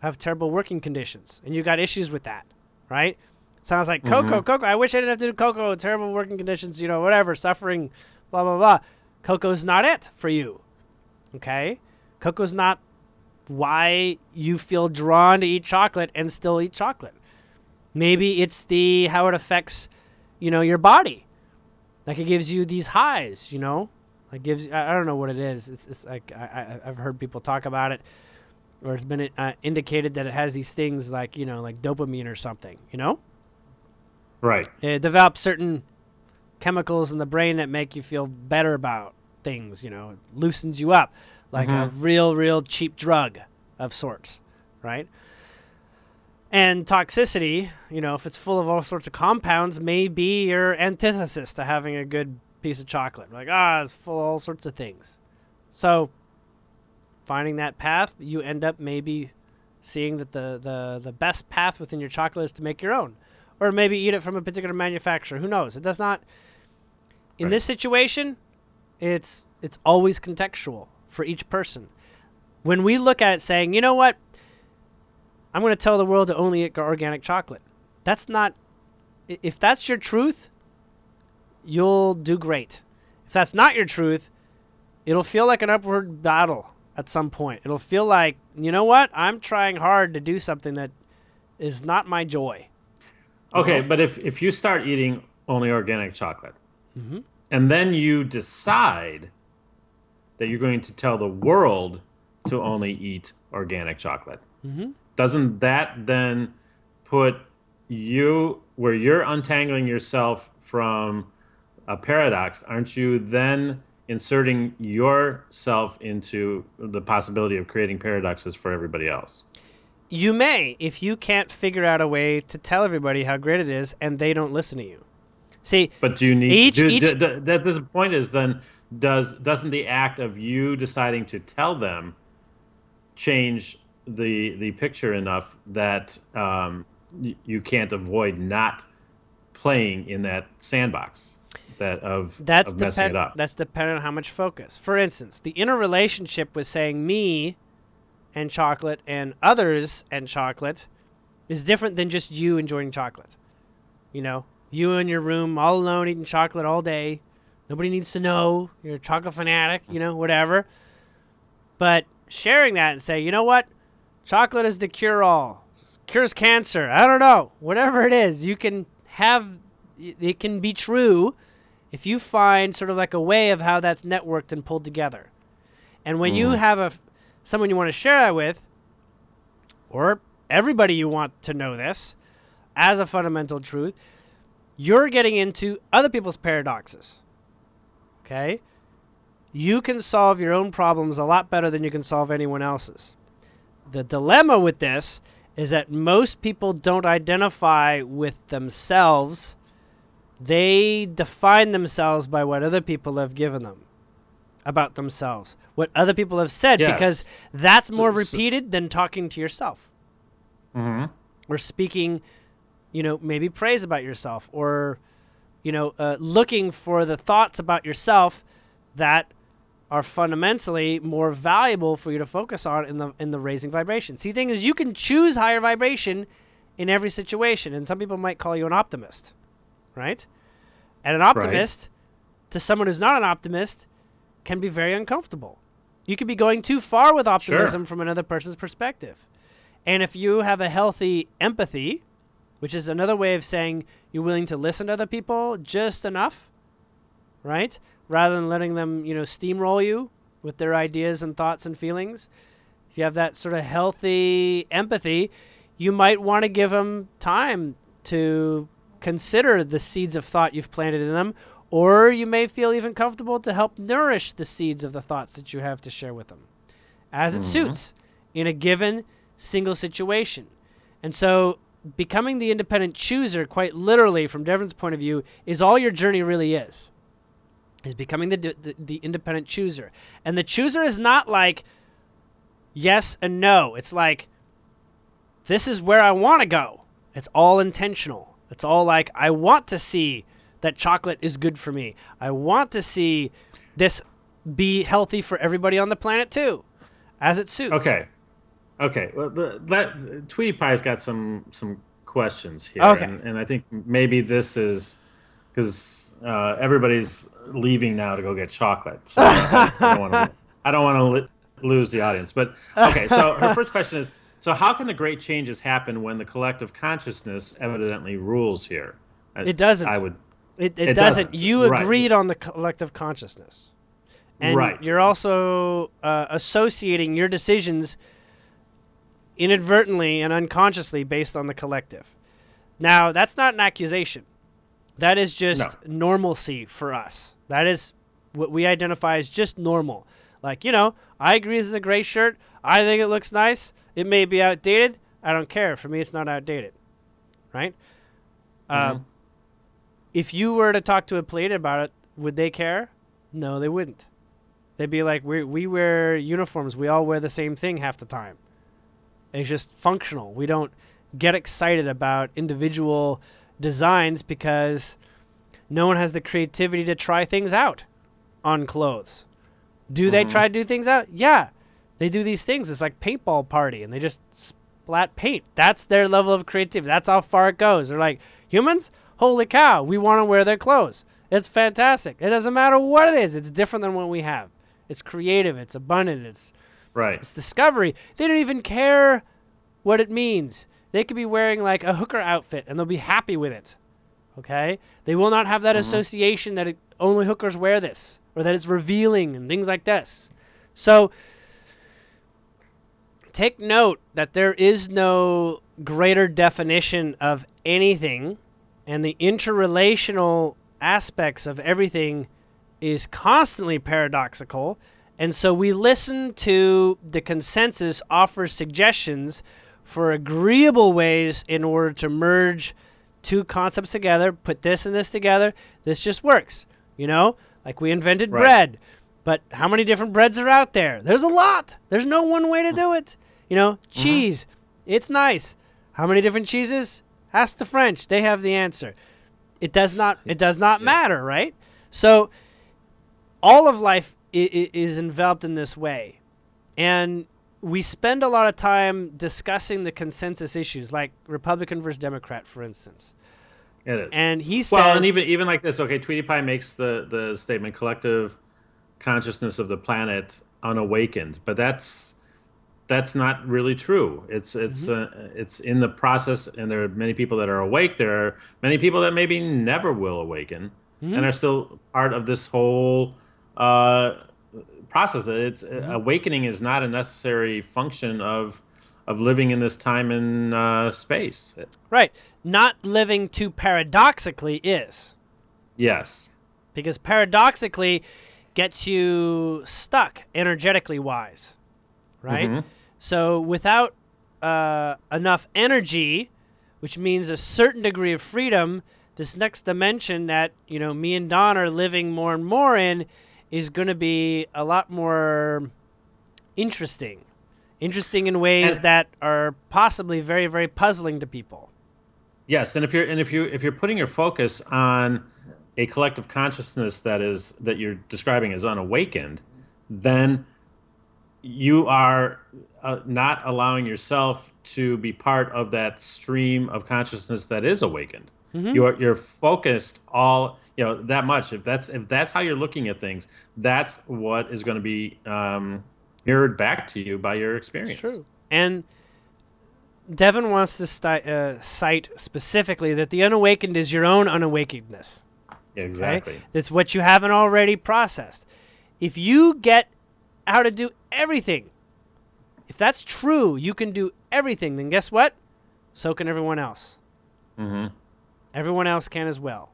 have terrible working conditions, and you got issues with that, right? Sounds like cocoa. I wish I didn't have to do cocoa. Terrible working conditions, whatever, suffering, blah, blah, blah. Cocoa's not it for you, okay? Cocoa's not why you feel drawn to eat chocolate and still eat chocolate. Maybe it's how it affects, your body. Like it gives you these highs, It gives, I don't know what it is. It's like I've heard people talk about it, or it's been indicated that it has these things like like dopamine or something. Right. It develops certain chemicals in the brain that make you feel better about things. It loosens you up, like a real cheap drug of sorts, right? And toxicity, if it's full of all sorts of compounds, may be your antithesis to having a good piece of chocolate. Like, it's full of all sorts of things. So finding that path, you end up maybe seeing that the best path within your chocolate is to make your own, or maybe eat it from a particular manufacturer. Who knows? It does not. In this situation, it's always contextual for each person. When we look at it saying, you know what, I'm going to tell the world to only eat organic chocolate. That's not. If that's your truth, you'll do great. If that's not your truth, It'll feel like an upward battle at some point. It'll feel like, you know what? I'm trying hard to do something that is not my joy. Okay, but if you start eating only organic chocolate, Mm-hmm. and then you decide that you're going to tell the world to only eat organic chocolate, Mm-hmm. doesn't that then put you where you're untangling yourself from a paradox? Aren't you then inserting yourself into the possibility of creating paradoxes for everybody else? You may, if you can't figure out a way to tell everybody how great it is and they don't listen to you. See, But do you need each that the point is then doesn't the act of you deciding to tell them change the picture enough that you can't avoid not playing in that sandbox of messing it up? that's dependent on how much focus. For instance, the interrelationship with saying me and chocolate and others and chocolate is different than just you enjoying chocolate. You know, you in your room all alone eating chocolate all day. Nobody needs to know you're a chocolate fanatic, whatever. But sharing that and say, you know what? Chocolate is the cure-all. Cures cancer. I don't know. Whatever it is, you can have, it can be true if you find sort of like a way of how that's networked and pulled together. And when you have someone you want to share that with, or everybody you want to know this as a fundamental truth, you're getting into other people's paradoxes. Okay? You can solve your own problems a lot better than you can solve anyone else's. The dilemma with this is that most people don't identify with themselves. They define themselves by what other people have given them about themselves, what other people have said, Yes. because that's more repeated than talking to yourself. Mm-hmm. Or speaking, maybe praise about yourself, or, looking for the thoughts about yourself that are fundamentally more valuable for you to focus on in the raising vibration. See, the thing is, you can choose higher vibration in every situation, and some people might call you an optimist, right? And an optimist, to someone who's not an optimist, can be very uncomfortable. You could be going too far with optimism from another person's perspective. And if you have a healthy empathy, which is another way of saying you're willing to listen to other people just enough, right? Rather than letting them, steamroll you with their ideas and thoughts and feelings. If you have that sort of healthy empathy, you might want to give them time to consider the seeds of thought you've planted in them, or you may feel even comfortable to help nourish the seeds of the thoughts that you have to share with them, as it suits in a given single situation. And so becoming the independent chooser, quite literally from Devon's point of view, is all your journey really is becoming the independent chooser. And the chooser is not like yes and no. It's like, this is where I want to go. It's all intentional. It's all like, I want to see that chocolate is good for me. I want to see this be healthy for everybody on the planet too, as it suits. Okay. Well, that Tweety Pie's got some questions here, Okay. and I think maybe this is because everybody's leaving now to go get chocolate, so I don't want to lose the audience. But okay, so her first question is: so how can the great changes happen when the collective consciousness evidently rules here? It doesn't. It doesn't. You agreed on the collective consciousness. And you're also associating your decisions inadvertently and unconsciously based on the collective. Now, that's not an accusation. That is just normalcy for us. That is what we identify as just normal. Like, I agree this is a great shirt. I think it looks nice. It may be outdated. I don't care. For me, it's not outdated. Right? If you were to talk to a Pleiadian about it, would they care? No, they wouldn't. They'd be like, we wear uniforms. We all wear the same thing half the time. It's just functional. We don't get excited about individual designs because no one has the creativity to try things out on clothes. Do they try to do things out? Yeah. They do these things. It's like paintball party, and they just splat paint. That's their level of creativity. That's how far it goes. They're like, humans? Holy cow, we want to wear their clothes. It's fantastic. It doesn't matter what it is. It's different than what we have. It's creative. It's abundant. Right. It's discovery. They don't even care what it means. They could be wearing like a hooker outfit and they'll be happy with it. Okay? They will not have that association that only hookers wear this, or that it's revealing and things like this. So take note that there is no greater definition of anything, and the interrelational aspects of everything is constantly paradoxical. And so we listen to the consensus offer suggestions for agreeable ways in order to merge two concepts together, put this and this together. This just works. Like we invented bread. But how many different breads are out there? There's a lot. There's no one way to do it. Cheese. It's nice. How many different cheeses? Ask the French. They have the answer. It does not matter, right? So all of life is enveloped in this way. And we spend a lot of time discussing the consensus issues, like Republican versus Democrat, for instance. It is. And he says... Well, and even like this, okay, Tweety Pie makes the statement, collective consciousness of the planet unawakened. But that's not really true. It's in the process, and there are many people that are awake. There are many people that maybe never will awaken and are still part of this whole process. That it's awakening is not a necessary function of living in this time and space. Right. Not living too paradoxically is. Yes. Because paradoxically gets you stuck energetically wise. Right? So without enough energy, which means a certain degree of freedom, this next dimension that me and Don are living more and more in is going to be a lot more interesting in ways that are possibly very, very puzzling to people. Yes, and if you're putting your focus on a collective consciousness that you're describing as unawakened, then you are not allowing yourself to be part of that stream of consciousness that is awakened. You're focused all that much. If that's how you're looking at things, that's what is going to be mirrored back to you by your experience. It's true. And Devon wants to cite specifically that the unawakened is your own unawakenedness. Exactly. Okay? That's what you haven't already processed. If you get how to do everything, if that's true, you can do everything, then guess what? So can everyone else. Everyone else can as well.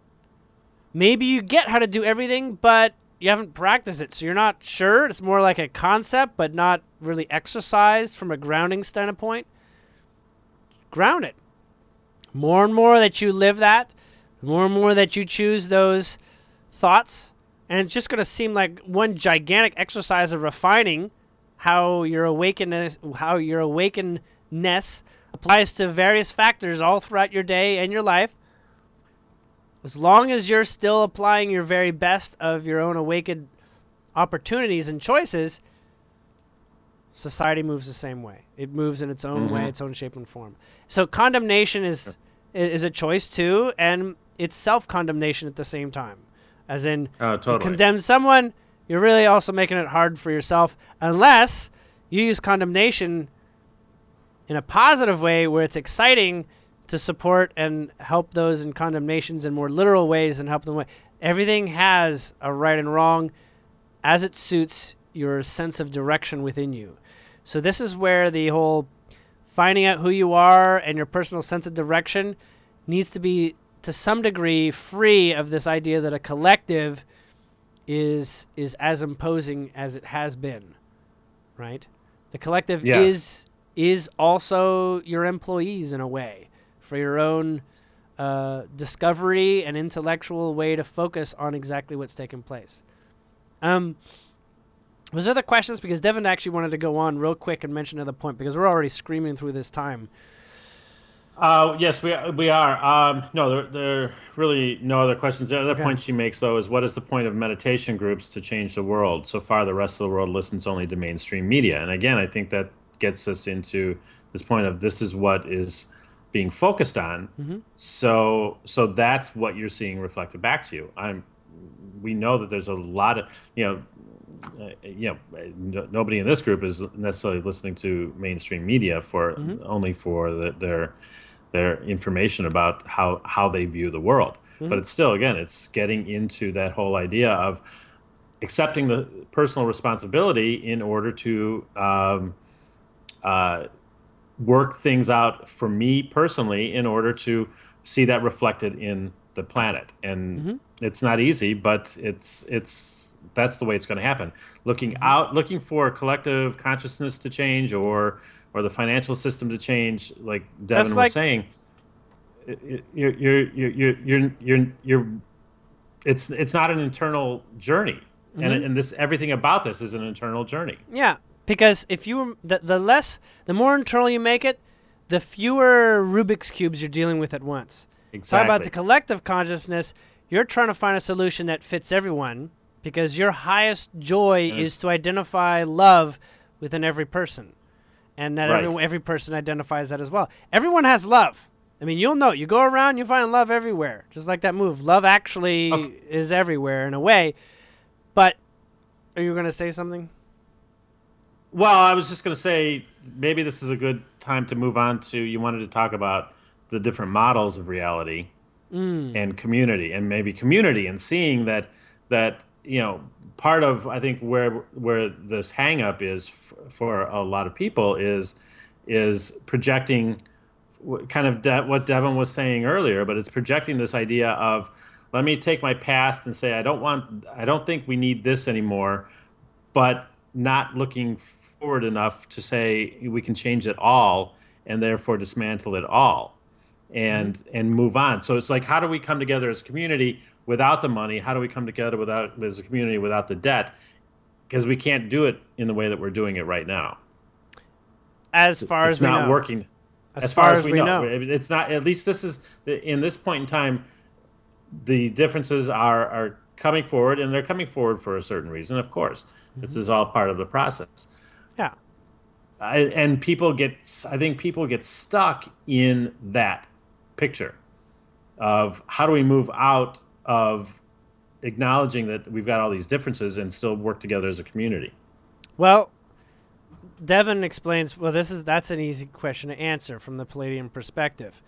Maybe you get how to do everything, but you haven't practiced it, so you're not sure. It's more like a concept, but not really exercised from a grounding standpoint. Ground it. More and more that you live that, the more and more that you choose those thoughts, and it's just going to seem like one gigantic exercise of refining how your awakenedness applies to various factors all throughout your day and your life. As long as you're still applying your very best of your own awakened opportunities and choices, society moves the same way. It moves in its own way, its own shape and form. So condemnation is a choice too, and it's self-condemnation at the same time. As in, totally. You condemn someone, you're really also making it hard for yourself, unless you use condemnation in a positive way where it's exciting to support and help those in condemnations in more literal ways and help them. Everything has a right and wrong as it suits your sense of direction within you. So this is where the whole finding out who you are and your personal sense of direction needs to be, to some degree, free of this idea that a collective is as imposing as it has been, right? The collective is also your employees in a way, for your own discovery and intellectual way to focus on exactly what's taking place. Was there other questions? Because Devon actually wanted to go on real quick and mention another point, because we're already screaming through this time. Yes, we are. No, there are really no other questions. The other point she makes, though, is what is the point of meditation groups to change the world? So far, the rest of the world listens only to mainstream media. And again, I think that gets us into this point of this is what is being focused on. So that's what you're seeing reflected back to you. We know that there's a lot of, nobody in this group is necessarily listening to mainstream media for Mm-hmm. only for their information about how they view the world. But Mm-hmm. it's still, again, it's getting into that whole idea of accepting the personal responsibility in order to uh, work things out for me personally in order to see that reflected in the planet. And Mm-hmm. it's not easy, but it's that's the way it's going to happen. Mm-hmm. Looking for collective consciousness to change, or the financial system to change, like That's Devon was like, saying. You're it's not an internal journey, mm-hmm. and this everything about this is an internal journey. Yeah, because if you the more internal you make it, the fewer Rubik's cubes you're dealing with at once. Talk about the Exactly. collective consciousness. You're trying to find a solution that fits everyone because your highest joy And is it's to identify love within every person, and that right. every person identifies that as well. Everyone has love. I mean, you'll know. You go around, you find love everywhere. Just like that move. Love actually Okay. is everywhere in a way. But are you going to say something? Well, I was just going to say maybe this is a good time to move on to, you wanted to talk about the different models of reality Mm. and community, and maybe community, and seeing that part of, I think, where this hang up is for a lot of people is projecting kind of what Devin was saying earlier, but it's projecting this idea of, let me take my past and say, I don't think we need this anymore, but not looking forward enough to say we can change it all and therefore dismantle it all Mm-hmm. and move on. So it's like, how do we come together as a community without the money? How do we come together as a community without the debt? Because we can't do it in the way that we're doing it right now. As far It's as we not know. working As as far far as as we we know. know. It's not, at least this is in this point in time, the differences are coming forward, and they're coming forward for a certain reason, of course. This Hmm. is all part of the process. Yeah. And I think people get stuck in that picture of, how do we move out of acknowledging that we've got all these differences and still work together as a community. Well, Devon explains, well, that's an easy question to answer from the Palladian perspective.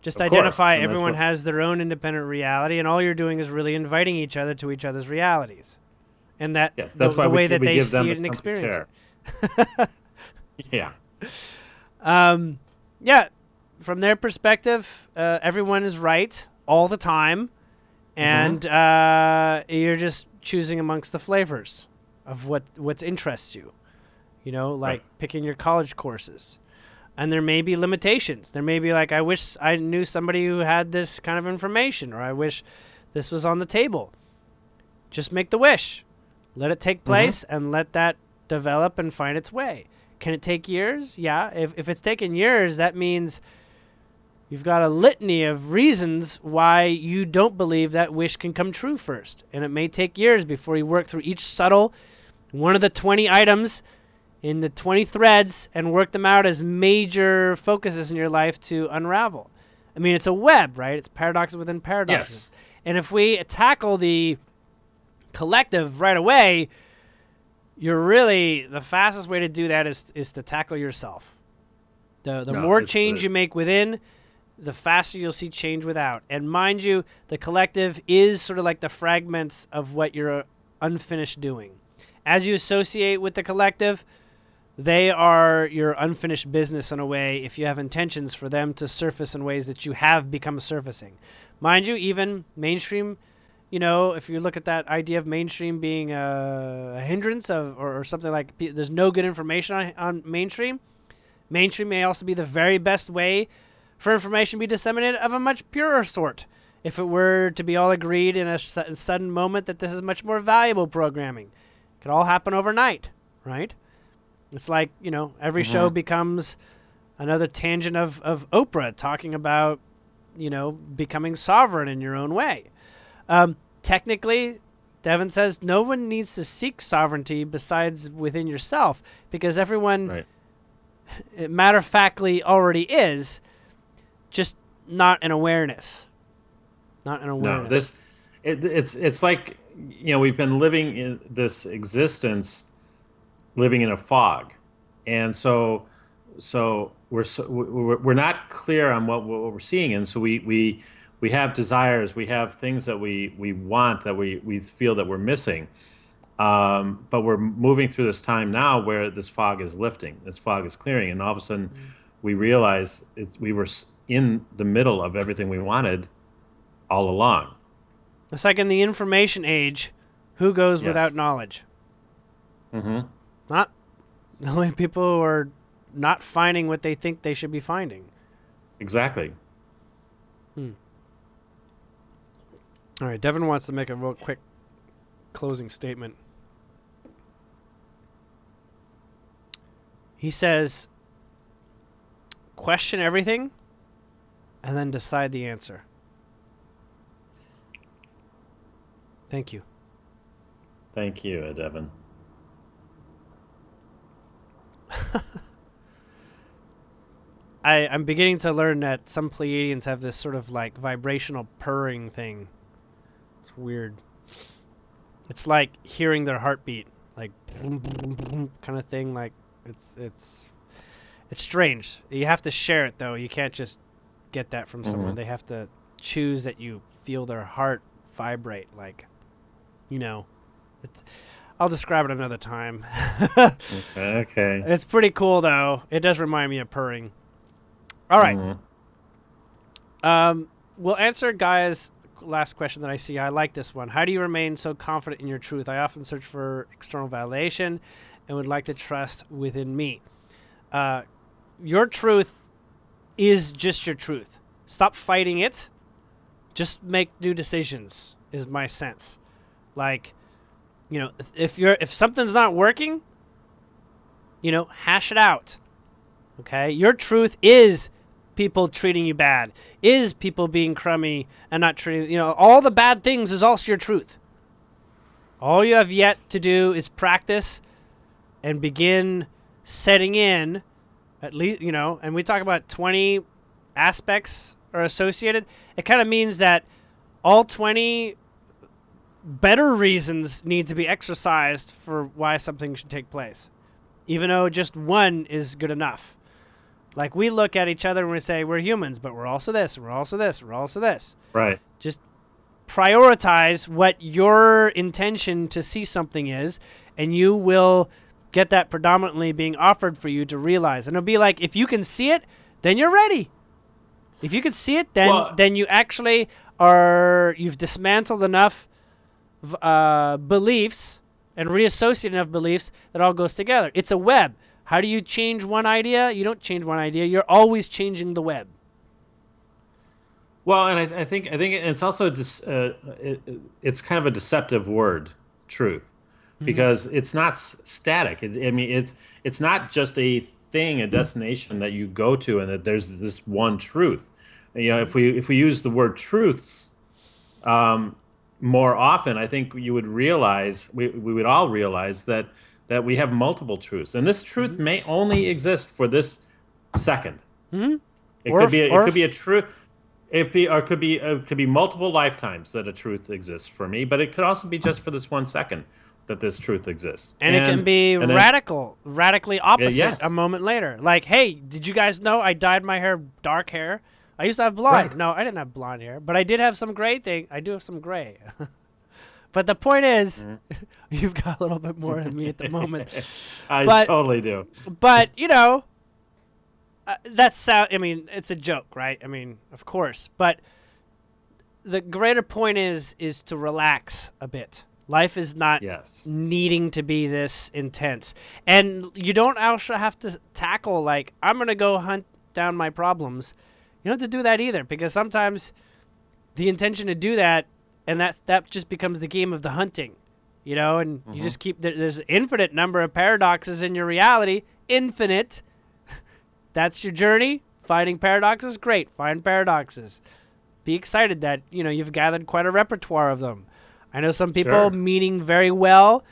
Just Of course, identify and that's everyone what. has their own independent reality, and all you're doing is really inviting each other to each other's realities. And that Yes, the, that's why the way that we they give them see the it and comfy experience chair. it. Yeah. um, yeah, from their perspective, everyone is right all the time, Hmm. and you're just choosing amongst the flavors of what interests you. Right. Like picking your college courses. And there may be limitations. There may be like, I wish I knew somebody who had this kind of information, or I wish this was on the table. Just make the wish. Let it take Hmm. place and let that develop and find its way. Can it take years? Yeah. If it's taken years, that means you've got a litany of reasons why you don't believe that wish can come true first. And it may take years before you work through each subtle one of the 20 items in the 20 threads and work them out as major focuses in your life to unravel. I mean, it's a web, right? It's paradoxes within paradoxes. Yes. And if we tackle the collective right away, the fastest way to do that is to tackle yourself. The No, more it's change you make within, the faster you'll see change without. And mind you, the collective is sort of like the fragments of what you're unfinished doing. As you associate with the collective, they are your unfinished business in a way if you have intentions for them to surface in ways that you have become surfacing. Mind you, even mainstream, if you look at that idea of mainstream being a hindrance or something like there's no good information on mainstream, mainstream may also be the very best way for information to be disseminated of a much purer sort. If it were to be all agreed in a sudden moment that this is much more valuable programming, it could all happen overnight, right? It's like, every show hmm becomes another tangent of Oprah talking about, becoming sovereign in your own way. Technically, Devon says no one needs to seek sovereignty besides within yourself because everyone, right. matter of factly, already is, just not an awareness. Not an No, this awareness. it's like, we've been living in this existence, living in a fog, and we're not clear on what we're seeing, and so we have desires, we have things that we want, that we feel that we're missing. But we're moving through this time now where this fog is lifting, this fog is clearing, and all of a sudden we realize we were in the middle of everything we wanted all along. It's like in the information age, who goes without Yes. knowledge? Mm-hmm. Not the only people who are not finding what they think they should be finding. Exactly. All right, Devon wants to make a real quick closing statement. He says, question everything and then decide the answer. Thank you. Thank you, Devon. I'm beginning to learn that some Pleiadians have this sort of like vibrational purring thing. It's weird. It's like hearing their heartbeat, like boom, boom, boom, kind of thing. Like it's strange. You have to share it though. You can't just get that from someone. They have to choose that you feel their heart vibrate. Like, it's. I'll describe it another time. Okay. It's pretty cool though. It does remind me of purring. All right. We'll answer Gaia's last question that I see. I like this one. How do you remain so confident in your truth? I often search for external validation and would like to trust within me. Your truth is just your truth. Stop fighting it. Just make new decisions, is my sense. Like, if something's not working, hash it out. Okay? Your truth is people treating you bad, is people being crummy and not treating, all the bad things is also your truth. All you have yet to do is practice and begin setting in, at least, and we talk about 20 aspects are associated. It kind of means that all 20 better reasons need to be exercised for why something should take place, even though just one is good enough. Like, we look at each other and we say, we're humans, but we're also this, we're also this, we're also this. Right. Just prioritize what your intention to see something is, and you will get that predominantly being offered for you to realize. And it'll be like, if you can see it, then you're ready. If you can see it, then you actually you've dismantled enough beliefs and reassociated enough beliefs that all goes together. It's a web. How do you change one idea? You don't change one idea. You're always changing the web. Well, and I think it's also it's kind of a deceptive word, truth, because it's not static. It's not just a thing, a destination that you go to, and that there's this one truth. If we use the word truths more often, I think you would realize, we would all realize that we have multiple truths, and this truth may only exist for this second. It could be a truth. It could be multiple lifetimes that a truth exists for me, but it could also be just for this 1 second that this truth exists. And it can be radically opposite a moment later. Like, hey, did you guys know I dyed my hair dark hair? I used to have blonde. Right. No, I didn't have blonde hair, but I did have some gray thing. I do have some gray. But the point is, you've got a little bit more than me at the moment. I totally do. But, it's a joke, right? I mean, of course. But the greater point is to relax a bit. Life is not needing to be this intense. And you don't also have to tackle, like, I'm going to go hunt down my problems. You don't have to do that either, because sometimes the intention to do that, and that just becomes the game of the hunting, and you just keep, there's an infinite number of paradoxes in your reality, infinite. That's your journey. Finding paradoxes, great. Find paradoxes. Be excited that, you've gathered quite a repertoire of them. I know some people meaning very well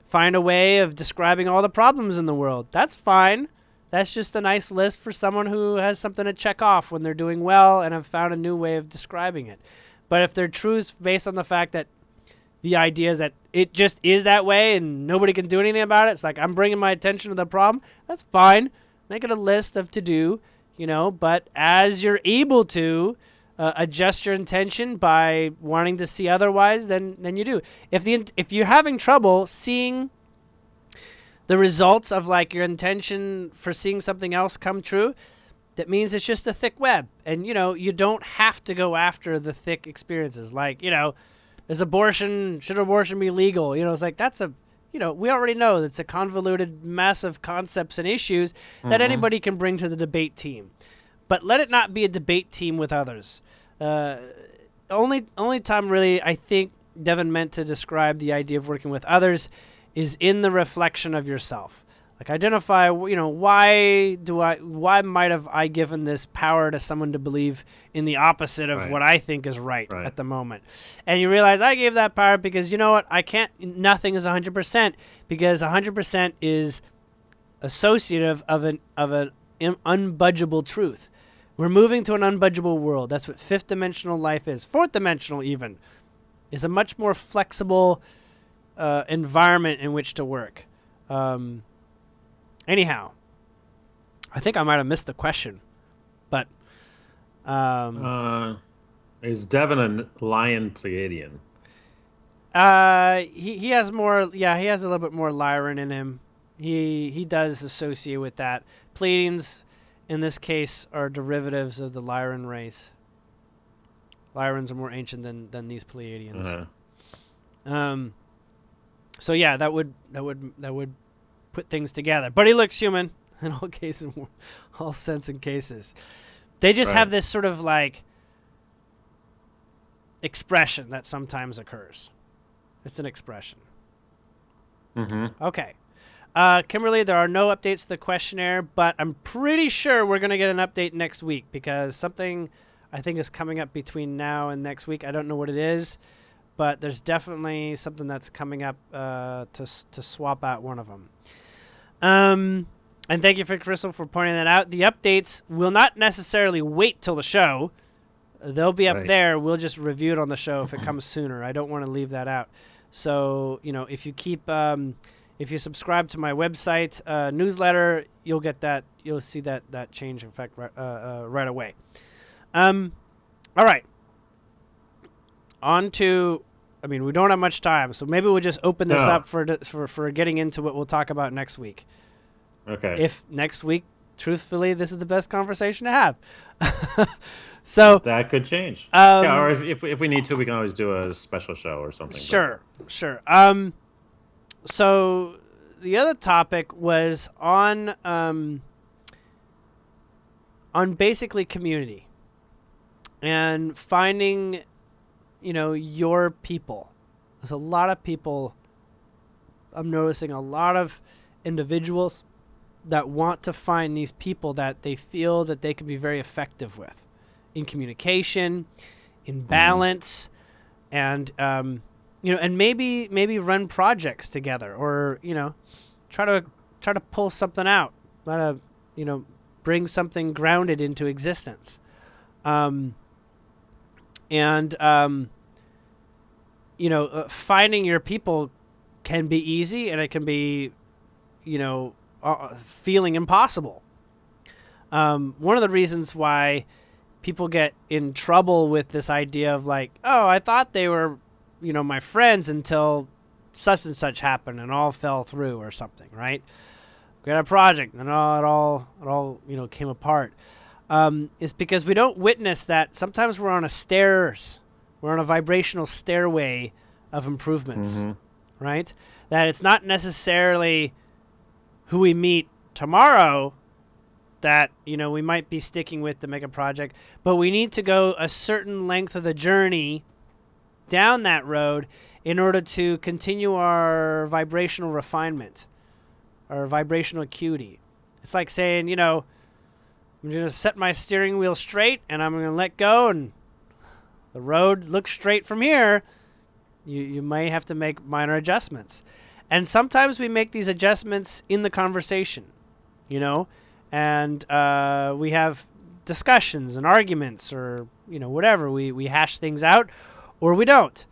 find a way of describing all the problems in the world. That's fine. That's just a nice list for someone who has something to check off when they're doing well and have found a new way of describing it. But if they're truths based on the fact that the idea is that it just is that way and nobody can do anything about it, it's like I'm bringing my attention to the problem, that's fine. Make it a list of to do, but as you're able to adjust your intention by wanting to see otherwise, then you do. If you're having trouble seeing the results of like your intention for seeing something else come true, that means it's just a thick web. And, you don't have to go after the thick experiences. Like, should abortion be legal? It's like we already know that's a convoluted mess of concepts and issues that anybody can bring to the debate team. But let it not be a debate team with others. Only time really I think Devon meant to describe the idea of working with others is in the reflection of yourself. Like identify, why might have I given this power to someone to believe in the opposite of what I think is right at the moment? And you realize I gave that power because nothing is 100%, because 100% is associative of an unbudgeable truth. We're moving to an unbudgeable world. That's what fifth dimensional life is. Fourth dimensional even is a much more flexible environment in which to work. Anyhow, I think I might have missed the question, but is Devon a lion Pleiadian? He has more. Yeah, he has a little bit more Lyran in him. He does associate with that. Pleadians, in this case, are derivatives of the Lyran race. Lyrans are more ancient than these Pleiadians. So yeah, that would put things together. But he looks human in all cases, all sense and cases. They just have this sort of like expression that sometimes occurs. It's an expression. Okay. Kimberly, there are no updates to the questionnaire, but I'm pretty sure we're going to get an update next week because something I think is coming up between now and next week. I don't know what it is, but there's definitely something that's coming up to swap out one of them. And thank you for Crystal for pointing that out. The updates will not necessarily wait till the show. They'll be up there. We'll just review it on the show if it comes sooner. I don't want to leave that out. So, if you if you subscribe to my website newsletter, you'll get that. You'll see that change effect right away. All right. On to, we don't have much time, so maybe we'll just open this up for getting into what we'll talk about next week. Okay. If next week, truthfully, this is the best conversation to have. So that could change. Or if we need to, we can always do a special show or something. Sure. So the other topic was on basically community and finding, your people. There's a lot of people. I'm noticing a lot of individuals that want to find these people that they feel that they can be very effective with in communication, in balance, and and maybe run projects together, or try to pull something out, try to bring something grounded into existence, finding your people can be easy, and it can be feeling impossible. One of the reasons why people get in trouble with this idea of like, oh, I thought they were, my friends until such and such happened and all fell through or something, right? We had a project and it all came apart. Is because we don't witness that sometimes we're on a vibrational stairway of improvements, right? That it's not necessarily who we meet tomorrow that we might be sticking with to make a project, but we need to go a certain length of the journey down that road in order to continue our vibrational refinement, our vibrational acuity. It's like saying, I'm going to set my steering wheel straight and I'm going to let go, and the road looks straight from here. You may have to make minor adjustments. And sometimes we make these adjustments in the conversation, and we have discussions and arguments, or whatever. We hash things out, or we don't.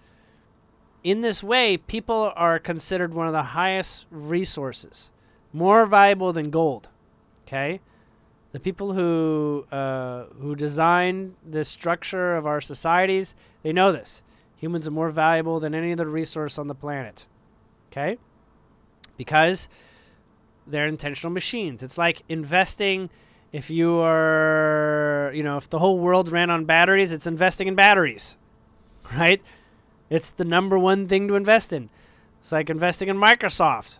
In this way, people are considered one of the highest resources, more valuable than gold. Okay, the people who designed the structure of our societies, they know this. Humans are more valuable than any other resource on the planet. Okay, because they're intentional machines. It's like investing. If you are, if the whole world ran on batteries, it's investing in batteries, right? It's the number one thing to invest in. It's like investing in Microsoft.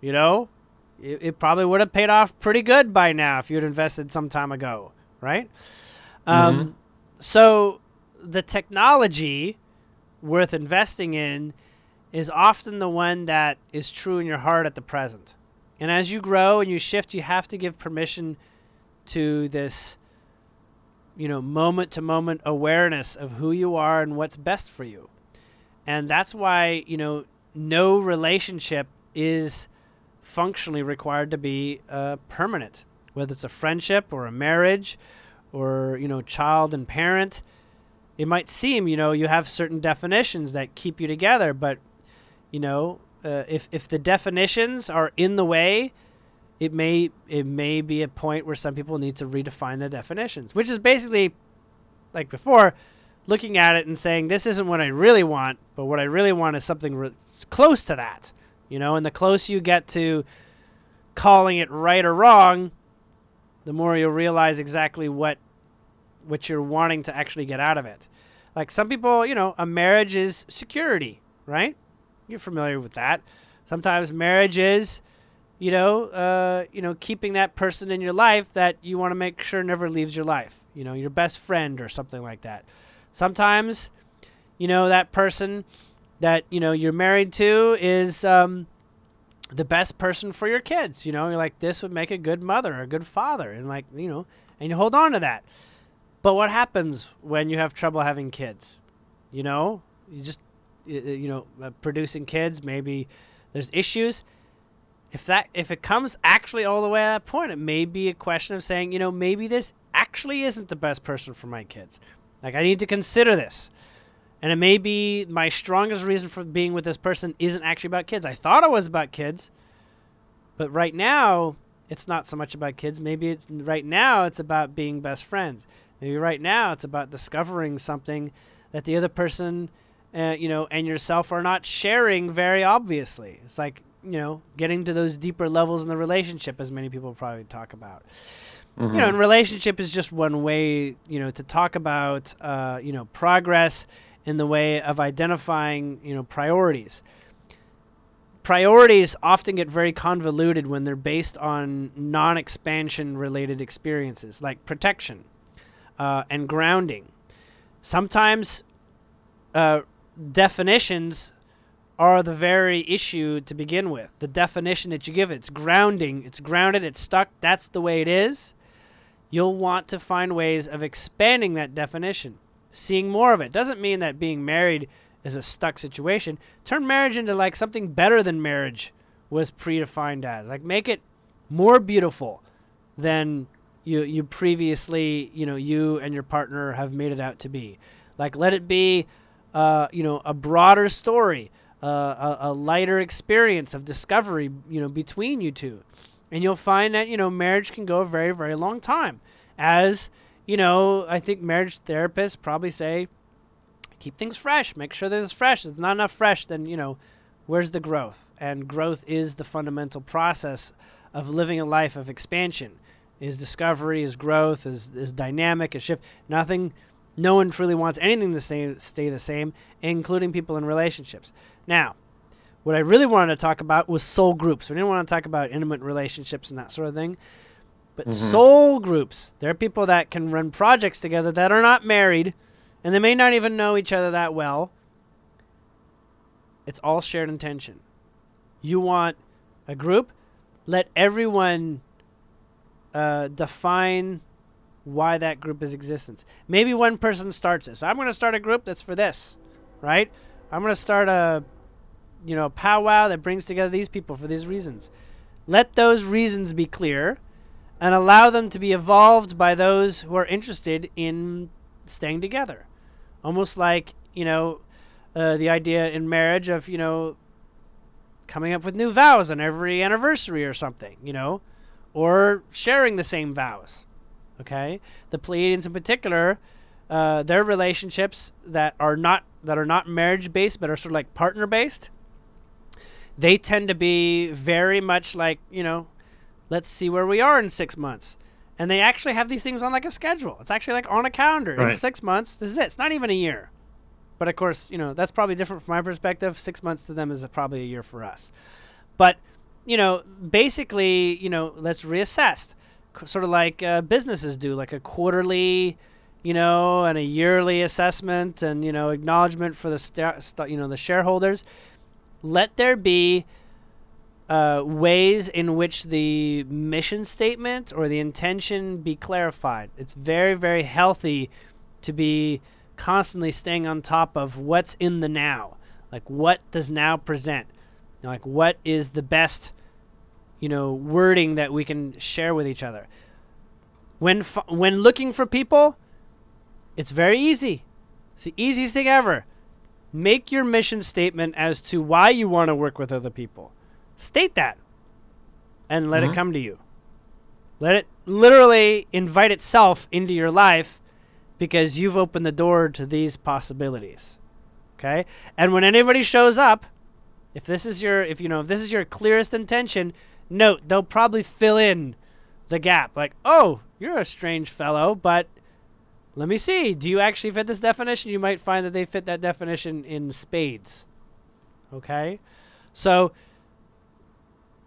It probably would have paid off pretty good by now if you had invested some time ago, right? Mm-hmm. So the technology worth investing in is often the one that is true in your heart at the present. And as you grow and you shift, you have to give permission to this, moment-to-moment awareness of who you are and what's best for you. And that's why, no relationship is functionally required to be permanent, whether it's a friendship or a marriage or, child and parent. It might seem, you have certain definitions that keep you together, but, if the definitions are in the way, it may be a point where some people need to redefine the definitions, which is basically, like before, looking at it and saying, this isn't what I really want, but what I really want is something close to that. And the closer you get to calling it right or wrong, the more you'll realize exactly what you're wanting to actually get out of it. Like some people, a marriage is security, right? You're familiar with that. Sometimes marriage is, keeping that person in your life that you want to make sure never leaves your life. Your best friend or something like that. Sometimes, that person that, you're married to is the best person for your kids. You're like, this would make a good mother or a good father. And like, and you hold on to that. But what happens when you have trouble having kids? You just, producing kids, maybe there's issues. If it comes actually all the way to that point, it may be a question of saying, maybe this actually isn't the best person for my kids. Like, I need to consider this. And it may be my strongest reason for being with this person isn't actually about kids. I thought it was about kids, but right now it's not so much about kids. Maybe right now it's about being best friends. Maybe right now it's about discovering something that the other person, and yourself are not sharing very obviously. It's like, getting to those deeper levels in the relationship, as many people probably talk about. Mm-hmm. And relationship is just one way, to talk about, progress in the way of identifying, priorities. Priorities often get very convoluted when they're based on non-expansion related experiences, like protection and grounding. Sometimes definitions are the very issue to begin with. The definition that you give it's grounding, it's grounded, it's stuck, that's the way it is. You'll want to find ways of expanding that definition, seeing more of it. Doesn't mean that being married is a stuck situation. Turn marriage into like something better than marriage was predefined as. Like make it more beautiful than you previously, you and your partner have made it out to be. Like let it be, a broader story, a lighter experience of discovery, between you two. And you'll find that, marriage can go a very, very long time. As, I think marriage therapists probably say, keep things fresh. Make sure that it's fresh. If it's not enough fresh, then, where's the growth? And growth is the fundamental process of living a life of expansion. Is discovery, is growth, is dynamic, is shift. No one truly wants anything to stay the same, including people in relationships. Now, what I really wanted to talk about was soul groups. We didn't want to talk about intimate relationships and that sort of thing. But soul groups, they're people that can run projects together that are not married, and they may not even know each other that well. It's all shared intention. You want a group? Let everyone define why that group is existence. Maybe one person starts this. I'm going to start a group that's for this, right? I'm going to start a powwow that brings together these people for these reasons. Let those reasons be clear. and allow them to be evolved by those who are interested in staying together. Almost like, the idea in marriage of, coming up with new vows on every anniversary or something, or sharing the same vows. Okay? The Pleiadians in particular, their relationships that are not marriage based but are sort of like partner based, they tend to be very much like, let's see where we are in 6 months. And they actually have these things on like a schedule. It's actually like on a calendar. Right. In 6 months, this is it. It's not even a year. But of course, that's probably different from my perspective. 6 months to them is probably a year for us. But, basically, let's reassess. Sort of like businesses do, like a quarterly, and a yearly assessment and, acknowledgement for the shareholders. Let there be ways in which the mission statement or the intention be clarified. It's very, very healthy to be constantly staying on top of what's in the now. Like, what does now present? Like, what is the best, wording that we can share with each other? When looking for people, it's very easy. It's the easiest thing ever. Make your mission statement as to why you want to work with other people. State that and let it come to you. Let it literally invite itself into your life because you've opened the door to these possibilities. Okay? And when anybody shows up, if this is your clearest intention, note they'll probably fill in the gap. Like, oh, you're a strange fellow, but let me see. Do you actually fit this definition? You might find that they fit that definition in spades. Okay? So,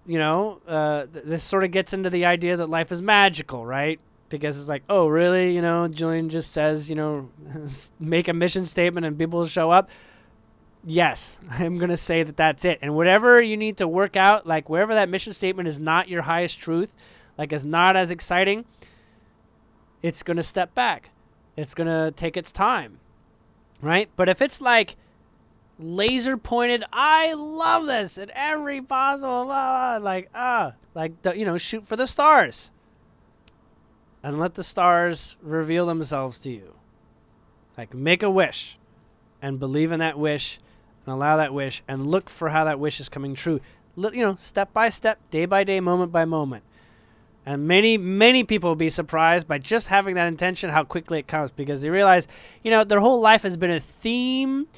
this sort of gets into the idea that life is magical, right? Because it's like, oh, really? Julien just says, make a mission statement and people will show up. Yes, I'm going to say that that's it. And whatever you need to work out, like wherever that mission statement is not your highest truth, like is not as exciting, it's going to step back. It's going to take its time, right? But if it's like laser pointed, I love this at every possible, shoot for the stars. And let the stars reveal themselves to you. Like, make a wish and believe in that wish and allow that wish and look for how that wish is coming true. Step by step, day by day, moment by moment. And many, many people will be surprised by just having that intention how quickly it comes, because they realize, their whole life has been a theme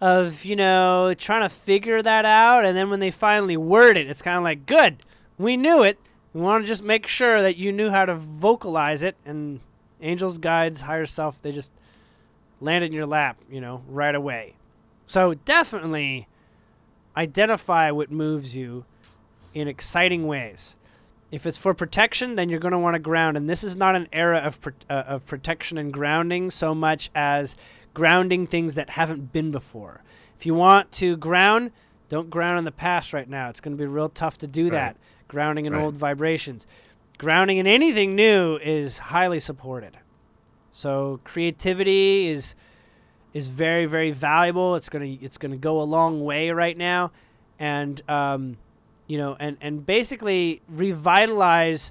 of, trying to figure that out. And then when they finally word it, it's kind of like, good, we knew it. We want to just make sure that you knew how to vocalize it. And angels, guides, higher self, they just landed in your lap, right away. So definitely identify what moves you in exciting ways. If it's for protection, then you're going to want to ground. And this is not an era of protection and grounding so much as grounding things that haven't been before. If you want to ground, don't ground in the past right now. It's going to be real tough to do that. Grounding in old vibrations. Grounding in anything new is highly supported. So creativity is very, very valuable. It's gonna go a long way right now, and and basically revitalize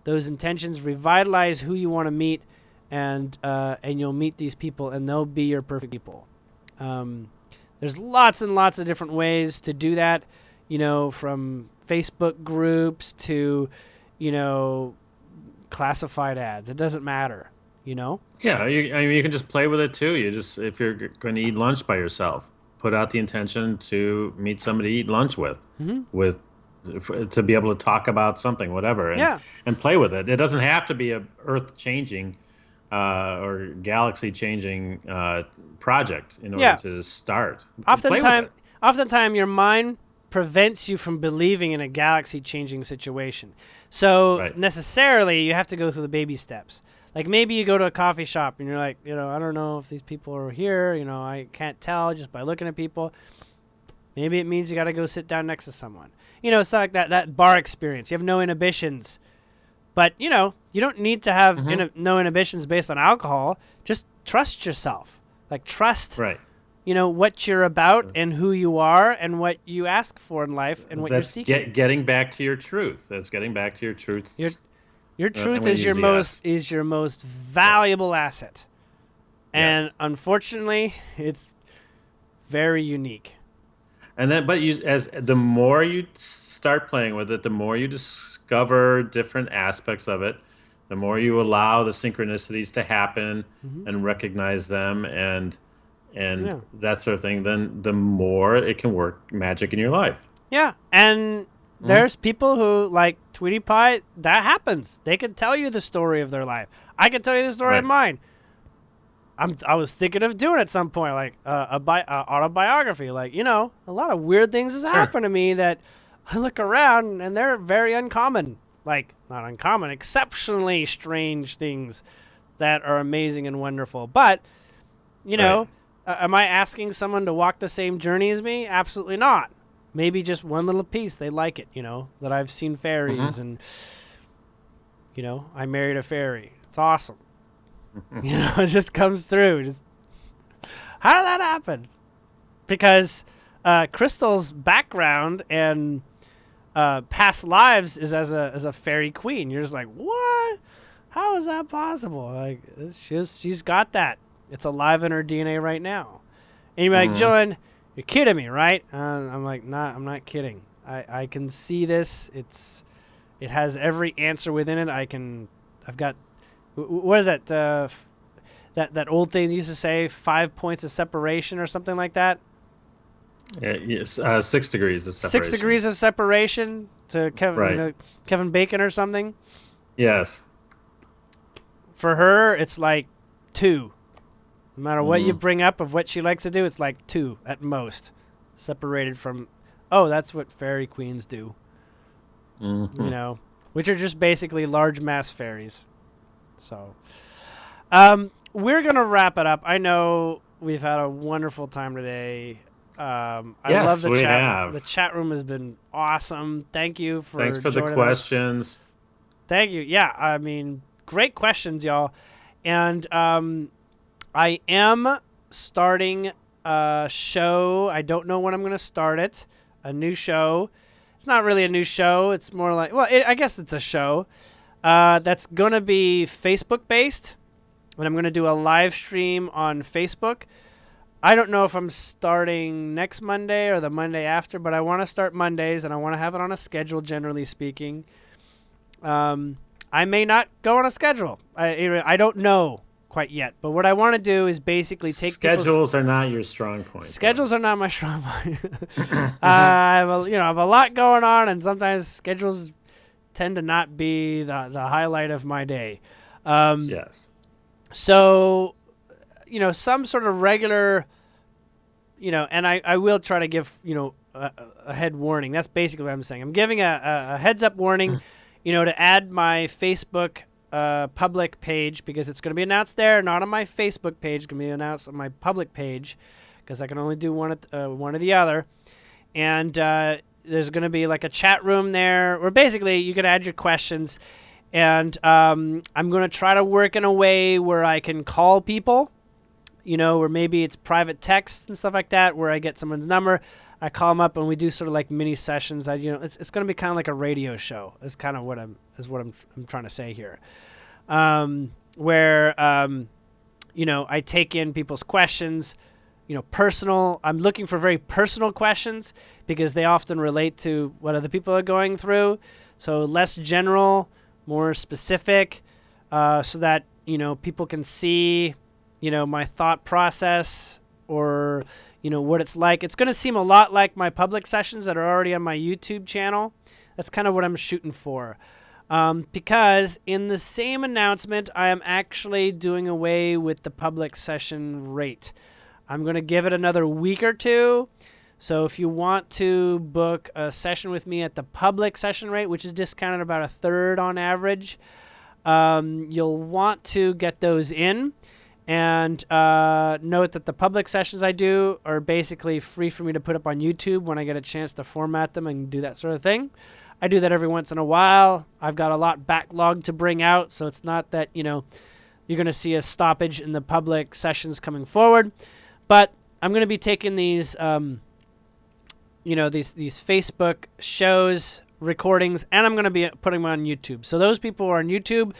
those intentions, revitalize who you want to meet, and you'll meet these people, and they'll be your perfect people. There's lots and lots of different ways to do that, from Facebook groups to, classified ads. It doesn't matter, Yeah, you can just play with it too. If you're going to eat lunch by yourself, put out the intention to meet somebody to eat lunch with, to be able to talk about something, whatever, and play with it. It doesn't have to be a earth-changing or galaxy-changing project in order to start. Oftentimes, your mind prevents you from believing in a galaxy-changing situation. So necessarily, you have to go through the baby steps. Like maybe you go to a coffee shop and you're like, I don't know if these people are here. I can't tell just by looking at people. Maybe it means you got to go sit down next to someone. It's like that bar experience. You have no inhibitions. But, you don't need to have no inhibitions based on alcohol. Just trust yourself. Like trust, what you're about and who you are and what you ask for in life and what you're seeking. Getting back to your truth. That's getting back to your truth. Your I'm truth going to is use the S. your most Yes. valuable asset. And Yes. unfortunately, it's very unique. And then, but as the more you start playing with it, the more you discover different aspects of it, the more you allow the synchronicities to happen Hmm. and recognize them and Yeah. that sort of thing, then the more it can work magic in your life. Yeah. And Mhm. there's people who, like Tweety Pie, that happens. They can tell you the story of their life. I can tell you the story of Right. mine. I was thinking of doing at some point, like autobiography. Like, a lot of weird things has Sure. happened to me that I look around and they're very uncommon. Like, not uncommon, exceptionally strange things that are amazing and wonderful. But, you Right. know, am I asking someone to walk the same journey as me? Absolutely not. Maybe just one little piece they like it, that I've seen fairies Hmm. and, I married a fairy. It's awesome. It just comes through. Just, how did that happen? Because Crystal's background and past lives is as a fairy queen. You're just like, what? How is that possible? Like, she's got that. It's alive in her DNA right now. And you're like, Hmm. Julien, you're kidding me, right? I'm like, nah, I'm not kidding. I can see this. It has every answer within it. I've got, what is that? That old thing they used to say, 5 points of separation or something like that. Yes. 6 degrees of Six separation. degrees of separation to Kevin, Right. Kevin Bacon or something. Yes. For her, it's like two. No matter what you Hmm. bring up of what she likes to do, it's like two at most, separated from. Oh, that's what fairy queens do. You Hmm. know, which are just basically large mass fairies. So, we're gonna wrap it up. I know we've had a wonderful time today. I love Yes, the we chat room. have. The chat room has been awesome. Thank you Thanks for for the joining us. questions. Thank you. Yeah, I mean, great questions, y'all. And I am starting a show. I don't know when I'm going to start it. A new show. It's not really a new show. It's more like, well, I guess it's a show. That's going to be Facebook based. And I'm going to do a live stream on Facebook. I don't know if I'm starting next Monday or the Monday after, but I want to start Mondays and I want to have it on a schedule, generally speaking. Um, I may not go on a schedule. I don't know quite yet. But what I want to do is basically take people's Schedules are not your strong point, though. schedules are not my strong point. I have a lot going on, and sometimes schedules tend to not be the highlight of my day. Um, Yes. so some sort of regular, and I will try to give a head warning. That's basically what I'm saying. I'm giving a heads up warning, to add my Facebook public page, because it's going to be announced there, not on my Facebook page. It's going to be announced on my public page, because I can only do one or the other. And there's going to be like a chat room there, where basically you can add your questions. And I'm going to try to work in a way where I can call people, or maybe it's private text and stuff like that, where I get someone's number, I call them up, and we do sort of like mini sessions. It's going to be kind of like a radio show. Is kind of what I'm trying to say here, where I take in people's questions, personal. I'm looking for very personal questions, because they often relate to what other people are going through. So less general, more specific, so that people can see my thought process, or what it's like. It's going to seem a lot like my public sessions that are already on my YouTube channel. That's kind of what I'm shooting for. Because in the same announcement, I am actually doing away with the public session rate. I'm going to give it another week or two. So if you want to book a session with me at the public session rate, which is discounted about a third on average, you'll want to get those in. And note that the public sessions I do are basically free for me to put up on YouTube when I get a chance to format them and do that sort of thing. I do that every once in a while. I've got a lot backlogged to bring out, so it's not that, you're going to see a stoppage in the public sessions coming forward. But I'm going to be taking these, these Facebook shows, recordings, and I'm going to be putting them on YouTube. So those people who are on YouTube,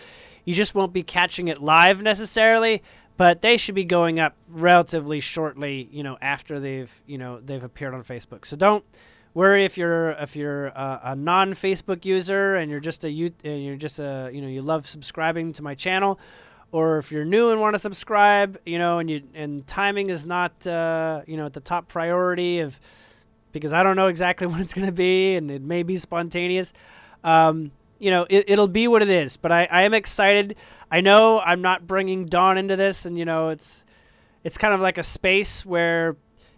you just won't be catching it live necessarily, but they should be going up relatively shortly, after they've appeared on Facebook. So don't worry if you're a non-Facebook user and you love subscribing to my channel, or if you're new and want to subscribe, and timing is not at the top priority because I don't know exactly when it's going to be, and it may be spontaneous. It'll be what it is. But I am excited. I know I'm not bringing Dawn into this, and it's kind of like a space where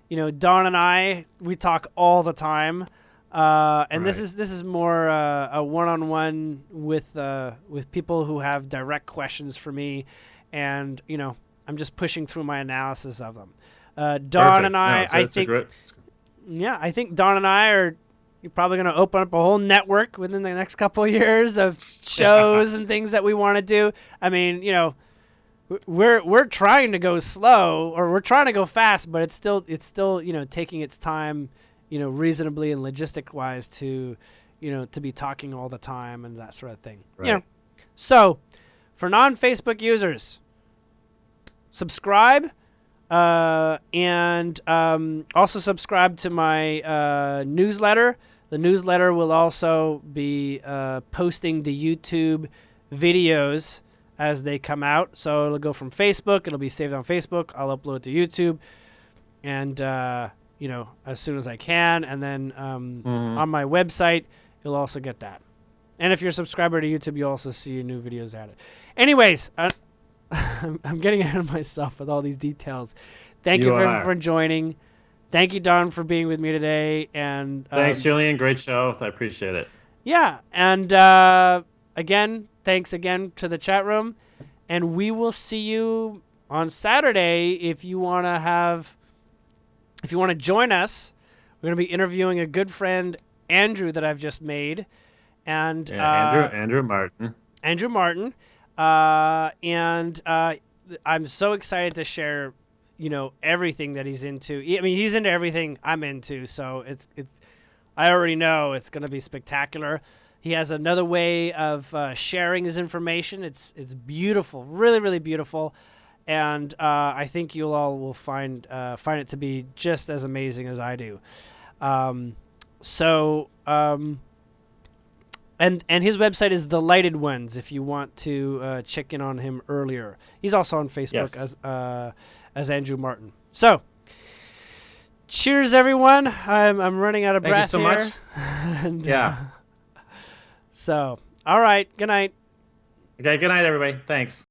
Dawn and we talk all the time, and Right. this is more a one-on-one with people who have direct questions for me, and I'm just pushing through my analysis of them. Dawn Perfect. and No, I it's a think, great. yeah, I think Dawn and I are probably going to open up a whole network within the next couple of years of shows and things that we want to do. I mean, we're trying to go slow, or we're trying to go fast, but it's still taking its time, reasonably and logistic wise to be talking all the time and that sort of thing. Right. So for non-Facebook users, subscribe, and also subscribe to my newsletter. The newsletter will also be posting the YouTube videos as they come out. So it'll go from Facebook. It'll be saved on Facebook. I'll upload it to YouTube, and as soon as I can. And then on my website, you'll also get that. And if you're a subscriber to YouTube, you'll also see your new videos added. Anyways, I'm getting ahead of myself with all these details. Thank you for joining. Thank you, Don, for being with me today. And Thanks, Julien. Great show. I appreciate it. Yeah, and again, thanks again to the chat room, and we will see you on Saturday if you want to join us. We're going to be interviewing a good friend, Andrew, that I've just made, and Andrew Martin. Andrew Martin, and I'm so excited to share, everything that he's into. I mean, he's into everything I'm into, so it's. I already know it's going to be spectacular. He has another way of sharing his information. It's beautiful, really, really beautiful, and I think you all will find it to be just as amazing as I do. And his website is The Lighted Ones if you want to check in on him earlier. He's also on Facebook as Andrew Martin. So, cheers, everyone. I'm running out of breath here. Thank you so much. And, yeah. So, all right. Good night. Okay, good night, everybody. Thanks.